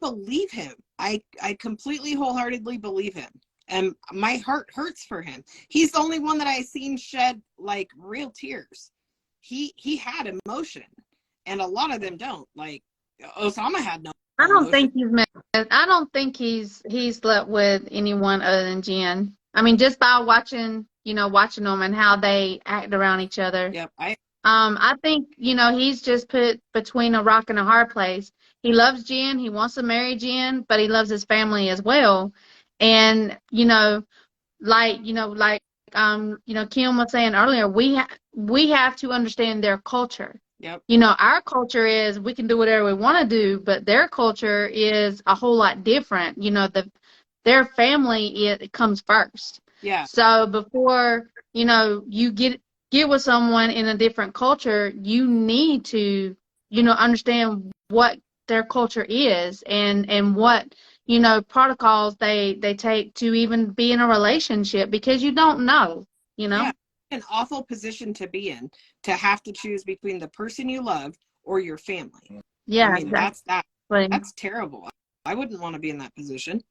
believe him. I completely wholeheartedly believe him, and my heart hurts for him. He's the only one that I seen shed like real tears. He had emotion, and a lot of them don't. Like Osama had no. I don't think he's slept with anyone other than Jen. I mean, just by watching them and how they act around each other. Yep. I think, he's just put between a rock and a hard place. He loves Jen. He wants to marry Jen, but he loves his family as well. And, Kim was saying earlier, we have to understand their culture. Yep. Our culture is we can do whatever we want to do, but their culture is a whole lot different. Their family, it comes first. Yeah. So before, you get with someone in a different culture, you need to, understand what their culture is and what, protocols they take to even be in a relationship, because you don't know, Yeah. An awful position to be in, to have to choose between the person you love or your family. Yeah. I mean, that's terrible. I wouldn't want to be in that position.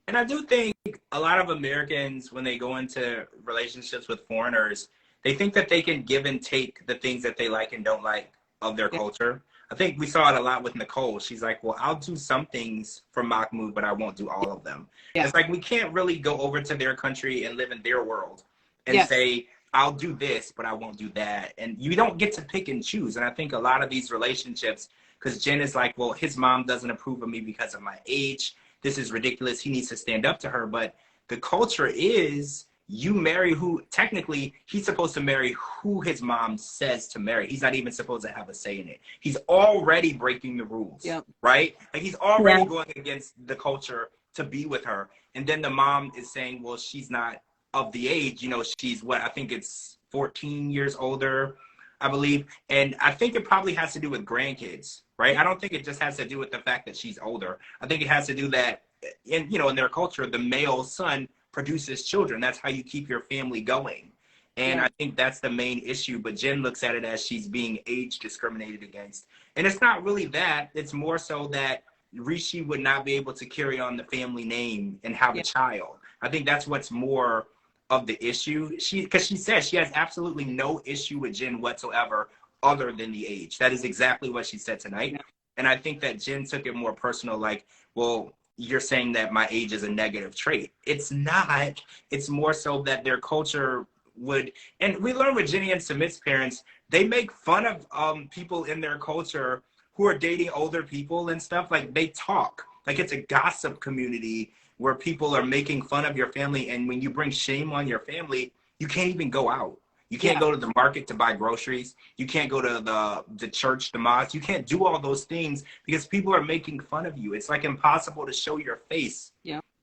And I do think a lot of Americans, when they go into relationships with foreigners, they think that they can give and take the things that they like and don't like of their culture. I think we saw it a lot with Nicole. She's like, well, I'll do some things for Mahmoud, but I won't do all of them. Yeah. It's like, we can't really go over to their country and live in their world and say, I'll do this, but I won't do that. And you don't get to pick and choose. And I think a lot of these relationships, because Jen is like, well, his mom doesn't approve of me because of my age. This is ridiculous. He needs to stand up to her. But the culture is, you marry who, technically, he's supposed to marry who his mom says to marry. He's not even supposed to have a say in it. He's already breaking the rules, right? Like, he's already going against the culture to be with her. And then the mom is saying, well, she's not of the age, you know, she's what, I think it's 14 years older, I believe. And I think it probably has to do with grandkids, right? I don't think it just has to do with the fact that she's older. I think it has to do that, in, you know, in their culture, the male son produces children. That's how you keep your family going. And I think that's the main issue. But Jen looks at it as she's being age discriminated against. And it's not really that. It's more so that Rishi would not be able to carry on the family name and have a child. I think that's what's more of the issue. Because she says she has absolutely no issue with Jen whatsoever other than the age. That is exactly what she said tonight. And I think that Jen took it more personal, like, well, you're saying that my age is a negative trait. It's not. It's more so that their culture would, and we learned with Jenny and Sumit's parents, they make fun of people in their culture who are dating older people and stuff. Like, they talk. Like, it's a gossip community where people are making fun of your family. And when you bring shame on your family, you can't even go out. You can't go to the market to buy groceries. You can't go to the church, the mosque. You can't do all those things because people are making fun of you. It's like impossible to show your face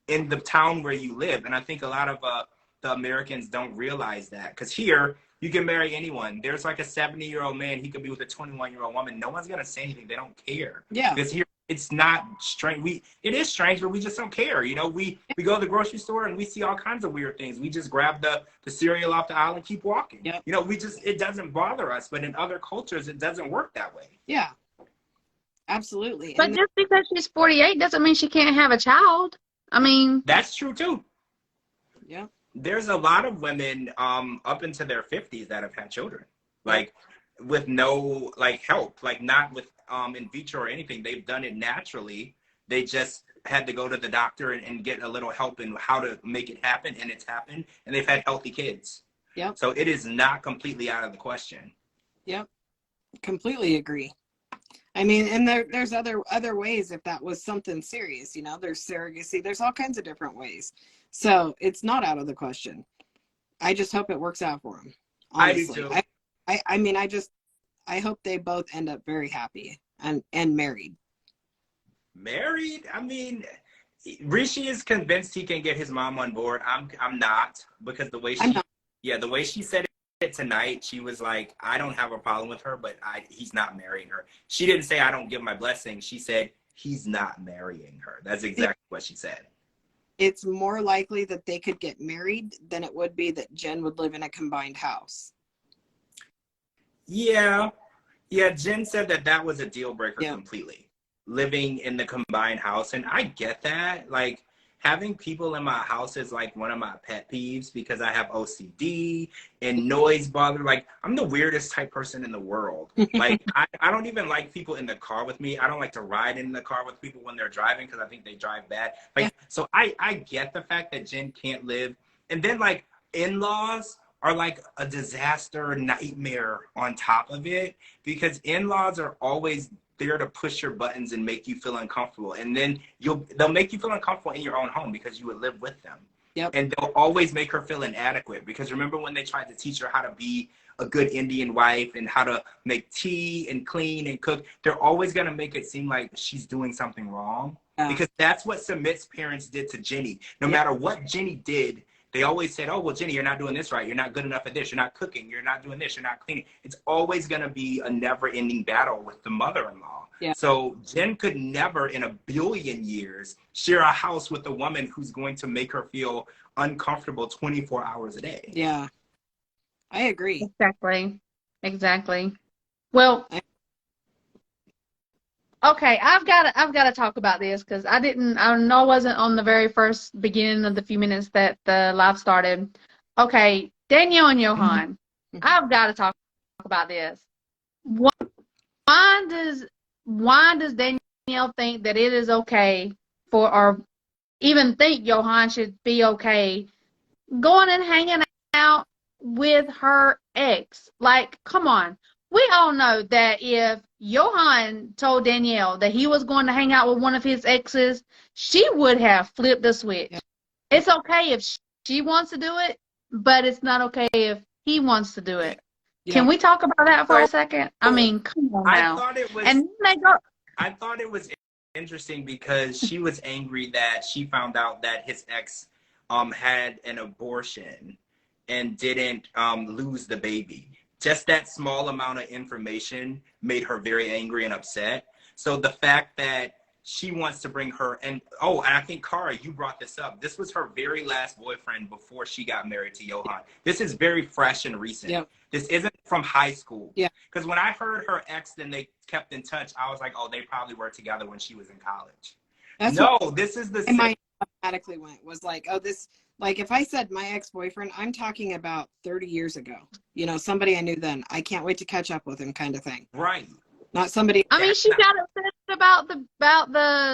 in the town where you live. And I think a lot of the Americans don't realize that. Because here, you can marry anyone. There's like a 70-year-old man. He could be with a 21-year-old woman. No one's going to say anything. They don't care. Because here, it's not strange. It is strange, but we just don't care. You know, we go to the grocery store and we see all kinds of weird things. We just grab the cereal off the aisle and keep walking. You know, it doesn't bother us. But in other cultures, it doesn't work that way. Yeah, absolutely. But just because she's 48 doesn't mean she can't have a child. I mean, that's true too. Yeah. There's a lot of women up into their 50s that have had children, like with no like help, like not with in vitro or anything. They've done it naturally. They just had to go to the doctor and get a little help in how to make it happen, and it's happened, and they've had healthy kids. So it is not completely out of the question. Completely agree. I mean, and there's other ways if that was something serious, you know, there's surrogacy, there's all kinds of different ways. So it's not out of the question. I just hope it works out for them. Honestly. I do too. I mean, I hope they both end up very happy and married. Married? I mean, Rishi is convinced he can get his mom on board. I'm not, because the way she said it tonight, she was like, I don't have a problem with her, but he's not marrying her. She didn't say I don't give my blessing. She said he's not marrying her. That's exactly what she said. It's more likely that they could get married than it would be that Jen would live in a combined house. Yeah, Jen said that was a deal breaker completely. Living in the combined house, and I get that. Like, having people in my house is like one of my pet peeves because I have OCD and noise bother. Like, I'm the weirdest type person in the world. Like, I don't even like people in the car with me. I don't like to ride in the car with people when they're driving because I think they drive bad. Like, so I get the fact that Jen can't live. And then, like, in-laws are like a disaster nightmare on top of it, because in-laws are always there to push your buttons and make you feel uncomfortable. And then they'll make you feel uncomfortable in your own home because you would live with them. And they'll always make her feel inadequate, because remember when they tried to teach her how to be a good Indian wife and how to make tea and clean and cook, they're always going to make it seem like she's doing something wrong. Because that's what Sumit's parents did to Jenny. No matter what Jenny did, they always said, oh, well, Jenny, you're not doing this right. You're not good enough at this. You're not cooking. You're not doing this. You're not cleaning. It's always going to be a never-ending battle with the mother-in-law. So Jen could never in a billion years share a house with a woman who's going to make her feel uncomfortable 24 hours a day. I agree. Exactly. Well, okay, I've got to talk about this because I know I wasn't on the very first beginning of the few minutes that the live started. Okay, Danielle and Johan, I've got to talk about this. Why does Danielle think that it is okay or even think Johan should be okay going and hanging out with her ex? Like, come on. We all know that if Johan told Danielle that he was going to hang out with one of his exes, she would have flipped the switch. It's okay if she wants to do it, but it's not okay if he wants to do it. Yeah. Can we talk about that for So- a second? I mean, come on I now. thought it was. And then they go, I thought it was interesting because she was angry that she found out that his ex had an abortion and didn't lose the baby. Just that small amount of information made her very angry and upset. So the fact that she wants to bring her, and I think, Cara, you brought this up. This was her very last boyfriend before she got married to Johan. This is very fresh and recent. Yep. This isn't from high school. Yeah. Because when I heard her ex, then they kept in touch, I was like, oh, they probably were together when she was in college. That's No, what this is the my same. mind automatically went, was like, oh, this, like if I said my ex-boyfriend, I'm talking about 30 years ago. You know, somebody I knew then. I can't wait to catch up with him kind of thing. Right. Not somebody. I mean, That's she not- got upset about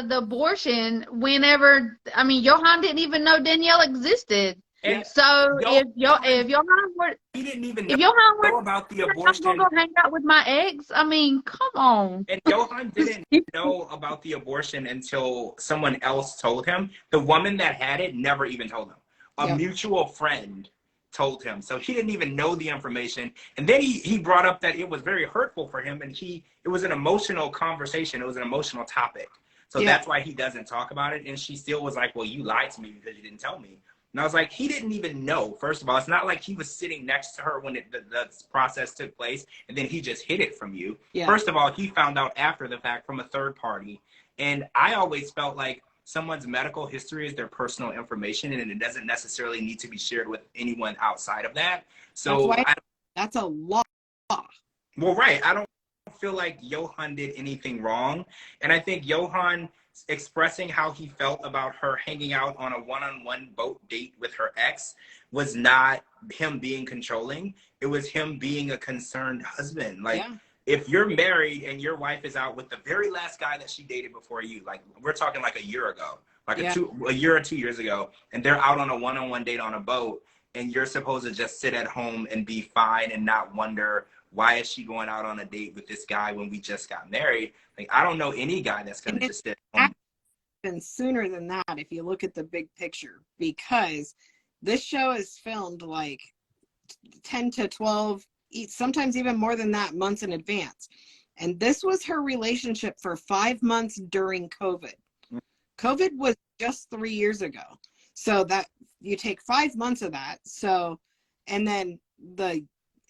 the abortion whenever, I mean, Johan didn't even know Danielle existed. And So if Johan were, he didn't even if know Johan were, about the I'm abortion. gonna go hang out with my ex. I mean, come on. And Johan didn't know about the abortion until someone else told him. The woman that had it never even told him. A Yep. mutual friend told him. So he didn't even know the information. And then he brought up that it was very hurtful for him. And it was an emotional conversation. It was an emotional topic. So Yeah. that's why he doesn't talk about it. And she still was like, well, you lied to me because you didn't tell me. And I was like, he didn't even know. First of all, it's not like he was sitting next to her when the process took place and then he just hid it from you. Yeah. First of all, he found out after the fact from a third party. And I always felt like someone's medical history is their personal information and it doesn't necessarily need to be shared with anyone outside of that. So, That's why- That's a law. well, right. I don't feel like Johan did anything wrong. And I think Johan expressing how he felt about her hanging out on a one-on-one boat date with her ex was not him being controlling. It was him being a concerned husband. Like, Yeah. if you're married and your wife is out with the very last guy that she dated before you, like we're talking like a year ago, like Yeah. a year or 2 years ago, and they're out on a one-on-one date on a boat, and you're supposed to just sit at home and be fine and not wonder, why is she going out on a date with this guy when we just got married? Like, I don't know any guy that's going to just sit at home. And sooner than that, if you look at the big picture, because this show is filmed like 10 to 12, sometimes even more than that, months in advance. And this was her relationship for 5 months during COVID. COVID was just 3 years ago. So that you take 5 months of that. So, and then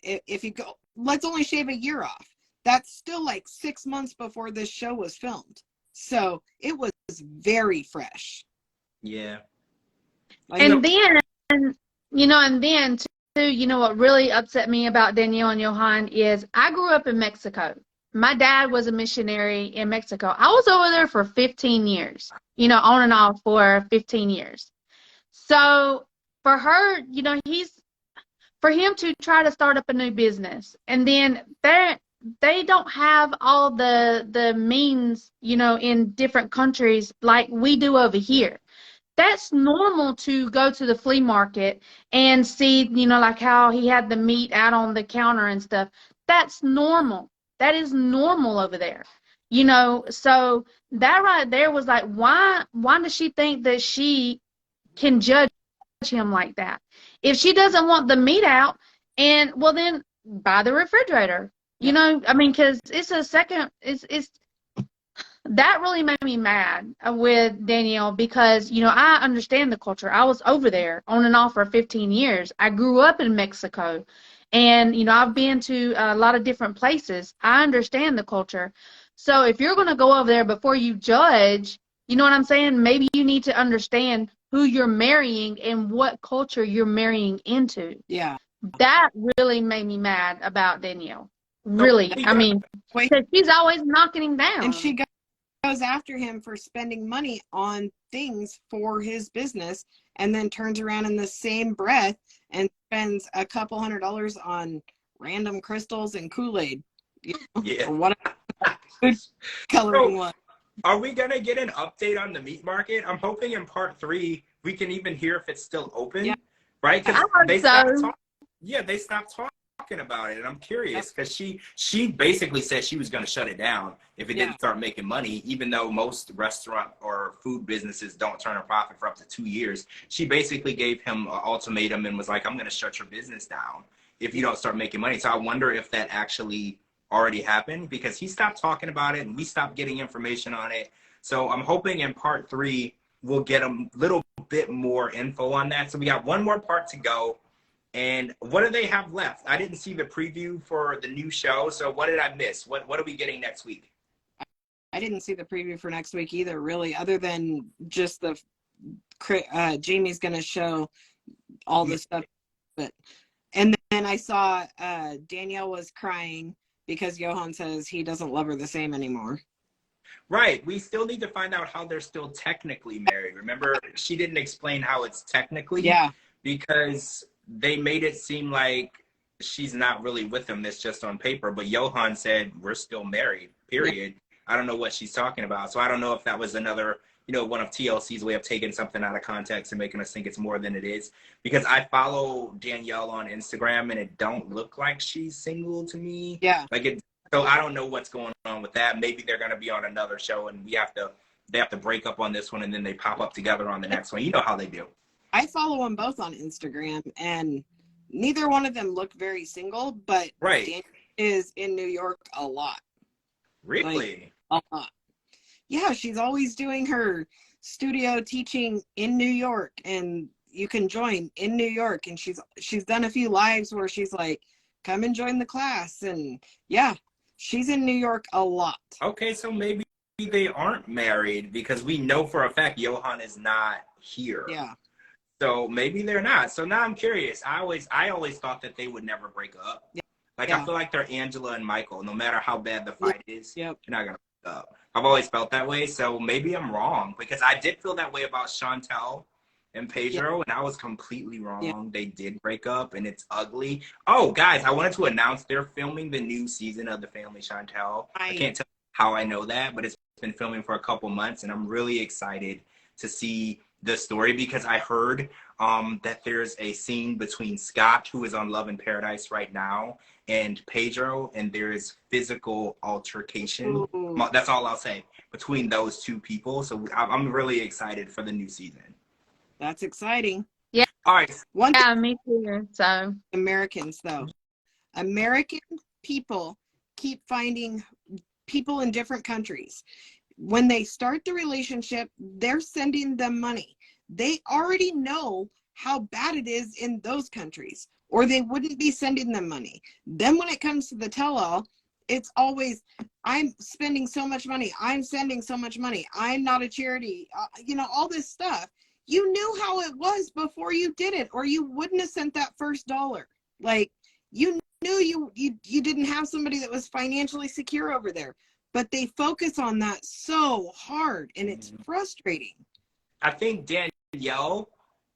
if you go, let's only shave a year off. That's still like 6 months before this show was filmed. So it was very fresh. Yeah. Like, And then, and then too, what really upset me about Danielle and Johan is I grew up in Mexico. My dad was a missionary in Mexico. I was over there for 15 years, on and off for 15 years. So for her, for him to try to start up a new business, and then they don't have all the means, in different countries like we do over here. That's normal to go to the flea market and see, like how he had the meat out on the counter and stuff. That's normal. That is normal over there. So that right there was like, why does she think that she can judge him like that? If she doesn't want the meat out, well then buy the refrigerator. Because it's that really made me mad with Danielle because, I understand the culture. I was over there on and off for 15 years. I grew up in Mexico and, I've been to a lot of different places. I understand the culture. So if you're going to go over there before you judge, you know what I'm saying? Maybe you need to understand who you're marrying and what culture you're marrying into. yeah. That really made me mad about Danielle. Really. Wait. Because she's always knocking him down. And she goes after him for spending money on things for his business and then turns around in the same breath and spends a couple $100 on random crystals and Kool-Aid. Yeah. Or whatever food coloring was. Are we going to get an update on the meat market? I'm hoping in part 3 we can even hear if it's still open. Yeah. Right? I Because hope they so. stopped talking. Yeah, they stopped talking about it, and I'm curious because she basically said she was going to shut it down if it didn't start making money, even though most restaurant or food businesses don't turn a profit for up to 2 years. She basically gave him an ultimatum and was like, I'm going to shut your business down if you don't start making money. So I wonder if that actually already happened, because he stopped talking about it and we stopped getting information on it. So I'm hoping in part 3 we'll get a little bit more info on that. So we got one more part to go. And what do they have left? I didn't see the preview for the new show, so what did I miss? What are we getting next week? I didn't see the preview for next week either, really, other than just the Jamie's going to show all the stuff. And then I saw Danielle was crying because Johan says he doesn't love her the same anymore. Right. We still need to find out how they're still technically married. Remember, she didn't explain how it's technically. Yeah. Because they made it seem like she's not really with him. It's just on paper. But Johan said, we're still married, period. I don't know what she's talking about. So I don't know if that was another, one of TLC's way of taking something out of context and making us think it's more than it is. Because I follow Danielle on Instagram and it don't look like she's single to me. Yeah. So I don't know what's going on with that. Maybe they're going to be on another show and they have to break up on this one and then they pop up together on the next one. You know how they do. I follow them both on Instagram, and neither one of them look very single, but Danielle is in New York a lot. Really? Like, a lot. Yeah, she's always doing her studio teaching in New York, and you can join in New York. And she's done a few lives where she's like, come and join the class. And yeah, she's in New York a lot. Okay, so maybe they aren't married, because we know for a fact Johan is not here. Yeah. So maybe they're not. So now I'm curious. I always thought that they would never break up. Yeah. I feel like they're Angela and Michael. No matter how bad the fight is, Yep. you're not going to break up. I've always felt that way. So maybe I'm wrong, because I did feel that way about Chantel and Pedro, and I was completely wrong. Yeah. They did break up, and it's ugly. Oh, guys, I wanted to announce they're filming the new season of The Family Chantel. I can't tell you how I know that, but it's been filming for a couple months, and I'm really excited to see the story, because I heard that there's a scene between Scott, who is on Love in Paradise right now, and Pedro, and there is physical altercation. Ooh. That's all I'll say, between those two people. So I'm really excited for the new season. That's exciting. Yeah. All right. Yeah, me too. So Americans, though. American people keep finding people in different countries. When they start the relationship, they're sending them money. They already know how bad it is in those countries, or they wouldn't be sending them money. Then when it comes to the tell-all, it's always, I'm spending so much money. I'm sending so much money. I'm not a charity. All this stuff. You knew how it was before you did it, or you wouldn't have sent that first dollar. Like, you knew you didn't have somebody that was financially secure over there. But they focus on that so hard, and it's frustrating. I think Danielle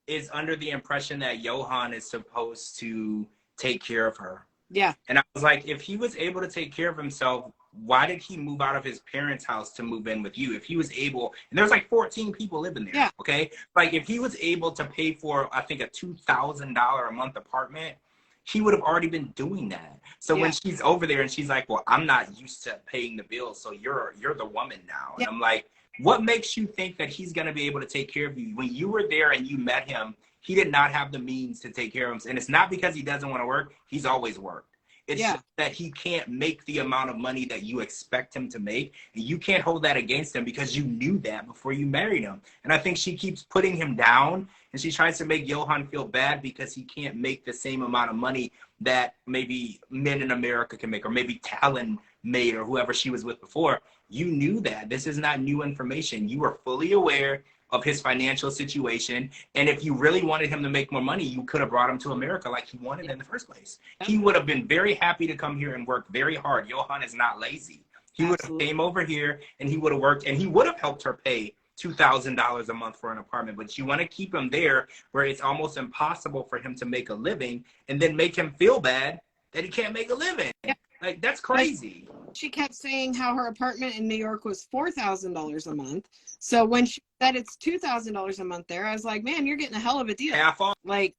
is under the impression that Johan is supposed to take care of her. Yeah. And I was like, if he was able to take care of himself, why did he move out of his parents' house to move in with you? If he was able, and there's like 14 people living there. Yeah. Okay. Like, if he was able to pay for, I think, a $2,000 a month apartment, he would have already been doing that. So when she's over there and she's like, well, I'm not used to paying the bills, so you're the woman now. And I'm like, what makes you think that he's going to be able to take care of you? When you were there and you met him, he did not have the means to take care of himself. And it's not because he doesn't want to work. He's always worked. It's just that he can't make the amount of money that you expect him to make. And you can't hold that against him, because you knew that before you married him. And I think she keeps putting him down, and she tries to make Johan feel bad because he can't make the same amount of money that maybe men in America can make, or maybe Talon made, or whoever she was with before. You knew that. This is not new information. You were fully aware of his financial situation. And if you really wanted him to make more money, you could have brought him to America like he wanted in the first place. He would have been very happy to come here and work very hard. Johan is not lazy. He would have came over here and he would have worked, and he would have helped her pay $2,000 a month for an apartment. But you want to keep him there where it's almost impossible for him to make a living, and then make him feel bad that he can't make a living. Yeah. Like, that's crazy. She kept saying how her apartment in New York was $4,000 a month. So when she said it's $2,000 a month there, I was like, man, you're getting a hell of a deal. Half off. Like,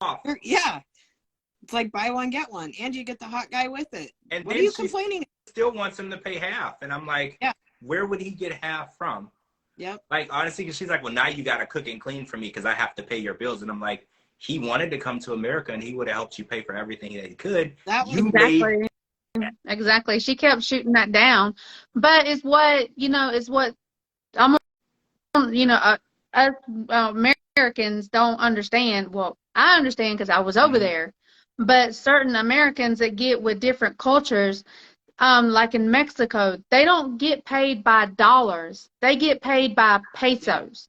It's like buy one, get one, and you get the hot guy with it. And What then are you she complaining? still wants him to pay half. And I'm like, Yeah. where would he get half from? Yep. Like, honestly, because she's like, well, now you got to cook and clean for me because I have to pay your bills. And I'm like, he wanted to come to America and he would have helped you pay for everything that he could. That was You made Exactly. Exactly. She kept shooting that down. But it's what, it's what I'm, us Americans don't understand. Well, I understand because I was over there. But certain Americans that get with different cultures, like in Mexico, they don't get paid by dollars. They get paid by pesos.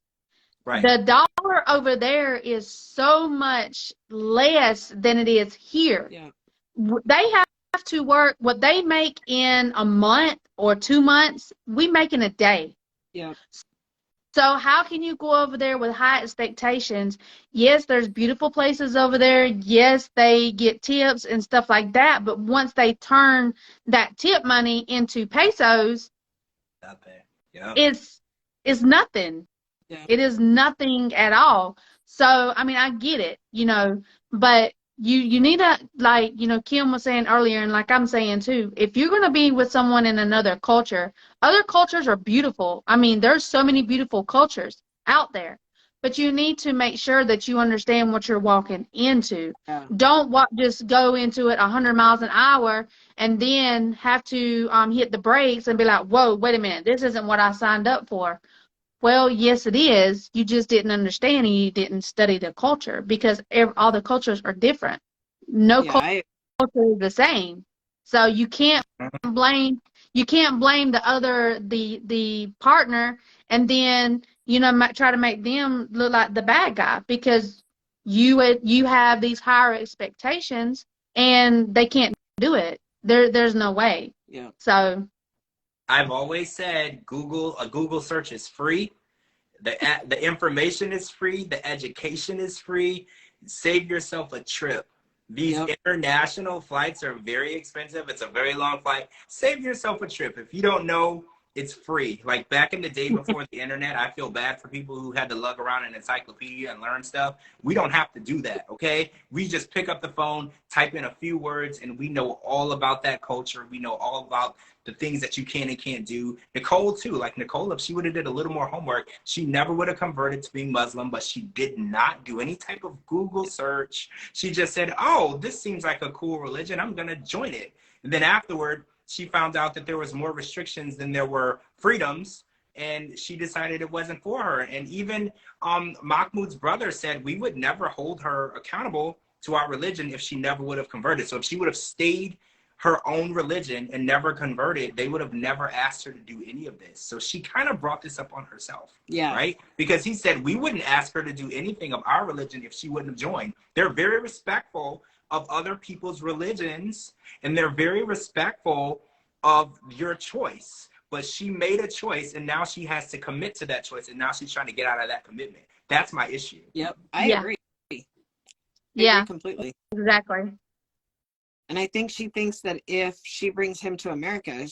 right. The dollar over there is so much less than it is here. Yeah. They have to work what they make in a month or 2 months, we make in a day. Yeah. So how can you go over there with high expectations? Yes, there's beautiful places over there. Yes, they get tips and stuff like that. But once they turn that tip money into pesos, Nothing. Yeah. it's nothing. Yeah. It is nothing at all. So, I mean, I get it, but you need to, like, Kim was saying earlier, and like I'm saying too, if you're going to be with someone in another culture, other cultures are beautiful. I mean, there's so many beautiful cultures out there, but you need to make sure that you understand what you're walking into. Yeah. Don't just go into it 100 miles an hour and then have to hit the brakes and be like, whoa, wait a minute, this isn't what I signed up for. Well, yes, it is. You just didn't understand and you didn't study the culture because all the cultures are different. No culture is the same. So you can't blame the partner and then try to make them look like the bad guy because you have these higher expectations and they can't do it. There's no way. Yeah. So I've always said a Google search is free. The information is free. The education is free. Save yourself a trip. These international flights are very expensive. It's a very long flight. Save yourself a trip. If you don't know, it's free. Like back in the day before the internet, I feel bad for people who had to lug around an encyclopedia and learn stuff. We don't have to do that, okay? We just pick up the phone, type in a few words, and we know all about that culture. We know all about the things that you can and can't do. Nicole, too. Like Nicole, if she would have did a little more homework, she never would have converted to being Muslim, but she did not do any type of Google search. She just said, oh, this seems like a cool religion. I'm going to join it. And then afterward, she found out that there was more restrictions than there were freedoms, and she decided it wasn't for her. And even Mahmoud's brother said we would never hold her accountable to our religion if she never would have converted. So if she would have stayed her own religion and never converted, they would have never asked her to do any of this. So she kind of brought this up on herself. Yeah. Right? Because he said we wouldn't ask her to do anything of our religion if she wouldn't have joined. They're very respectful of other people's religions, and they're very respectful of your choice. But she made a choice, and now she has to commit to that choice, and now she's trying to get out of that commitment. That's my issue. Yep, I agree. I agree completely. Exactly. And I think she thinks that if she brings him to America,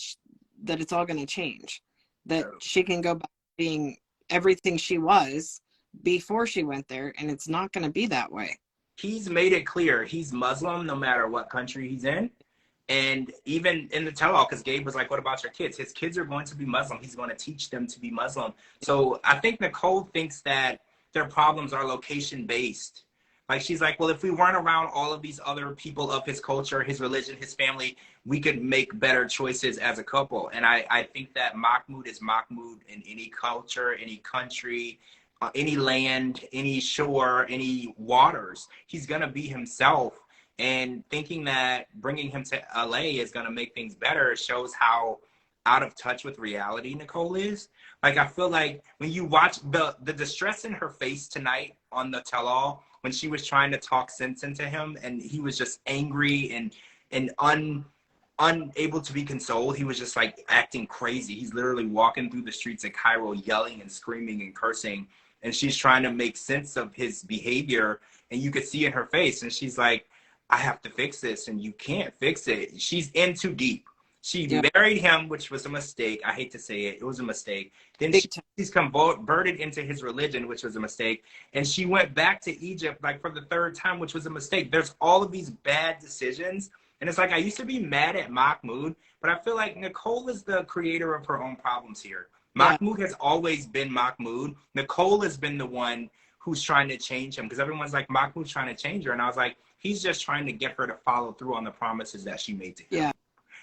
that it's all going to change. That she can go back to being everything she was before she went there, and it's not going to be that way. He's made it clear he's Muslim no matter what country he's in. And even in the tell-all, because Gabe was like, what about your kids? His kids are going to be Muslim. He's going to teach them to be Muslim. So I think Nicole thinks that their problems are location-based. Like, she's like, well, if we weren't around all of these other people of his culture, his religion, his family, we could make better choices as a couple. And I think that Mahmoud is Mahmoud in any culture, any country, any land, any shore, any waters. He's going to be himself. And thinking that bringing him to LA is going to make things better shows how out of touch with reality Nicole is. Like, I feel like when you watch the distress in her face tonight on the tell-all, when she was trying to talk sense into him and he was just angry and unable to be consoled. He was just like acting crazy. He's literally walking through the streets of Cairo yelling and screaming and cursing. And she's trying to make sense of his behavior. And you could see in her face. And she's like, I have to fix this. And you can't fix it. She's in too deep. She Yep. married him, which was a mistake. I hate to say it. It was a mistake. Then Big time. she's converted into his religion, which was a mistake. And she went back to Egypt like for the third time, which was a mistake. There's all of these bad decisions. And it's like I used to be mad at Mahmoud, but I feel like Nicole is the creator of her own problems here. Yeah. Mahmoud has always been Mahmoud. Nicole has been the one who's trying to change him because everyone's like, Mahmoud's trying to change her. And I was like, he's just trying to get her to follow through on the promises that she made to him. Yeah.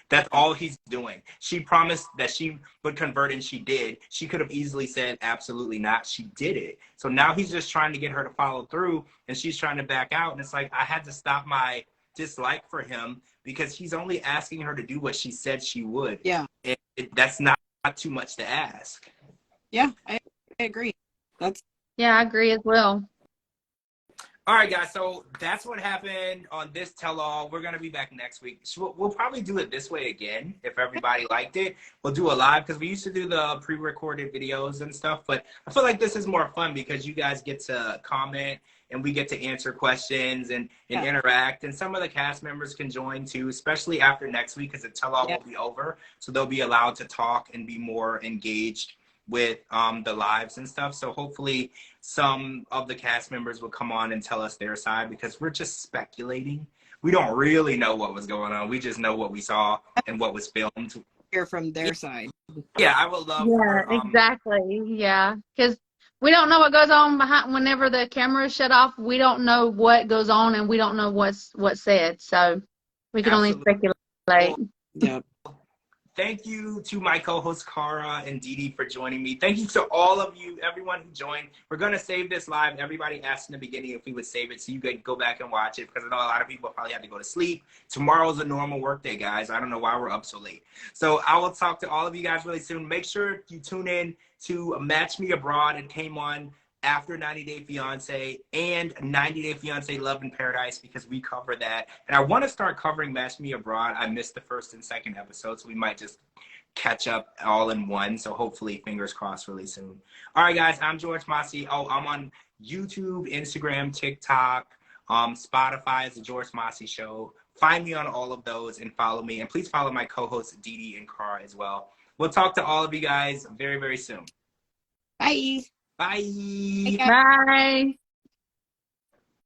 That's all he's doing. She promised that she would convert and she did. She could have easily said, absolutely not. She did it. So now he's just trying to get her to follow through and she's trying to back out. And it's like, I had to stop my dislike for him because he's only asking her to do what she said she would. Yeah. That's not too much to ask. Yeah, I agree. Yeah, I agree as well. All right, guys. So that's what happened on this tell-all. We're going to be back next week. So we'll probably do it this way again. If everybody liked it, we'll do a live because we used to do the pre-recorded videos and stuff. But I feel like this is more fun because you guys get to comment and we get to answer questions and interact. And some of the cast members can join too, especially after next week because the tell-all will be over. So they'll be allowed to talk and be more engaged with the lives and stuff. So hopefully some of the cast members will come on and tell us their side because we're just speculating. We don't really know what was going on. We just know what we saw and what was filmed. Hear from their side. Yeah, I would love Yeah, for, exactly. Yeah, because we don't know what goes on behind whenever the camera is shut off. We don't know what goes on and we don't know what's said. So we can only speculate. Yep. Thank you to my co-hosts, Cara and Didi, for joining me. Thank you to all of you, everyone who joined. We're going to save this live. Everybody asked in the beginning if we would save it so you could go back and watch it because I know a lot of people probably have to go to sleep. Tomorrow's a normal work day, guys. I don't know why we're up so late. So I will talk to all of you guys really soon. Make sure you tune in to Match Me Abroad. It came on after 90 Day Fiance and 90 Day Fiance Love in Paradise because we cover that. And I want to start covering Match Me Abroad. I missed the first and second episode, so we might just catch up all in one. So hopefully, fingers crossed, really soon. All right, guys, I'm George Mossey. Oh, I'm on YouTube, Instagram, TikTok, Spotify as the George Mossey Show. Find me on all of those and follow me. And please follow my co-hosts, Didi and Cara, as well. We'll talk to all of you guys very, very soon. Bye. Bye. Bye. Bye.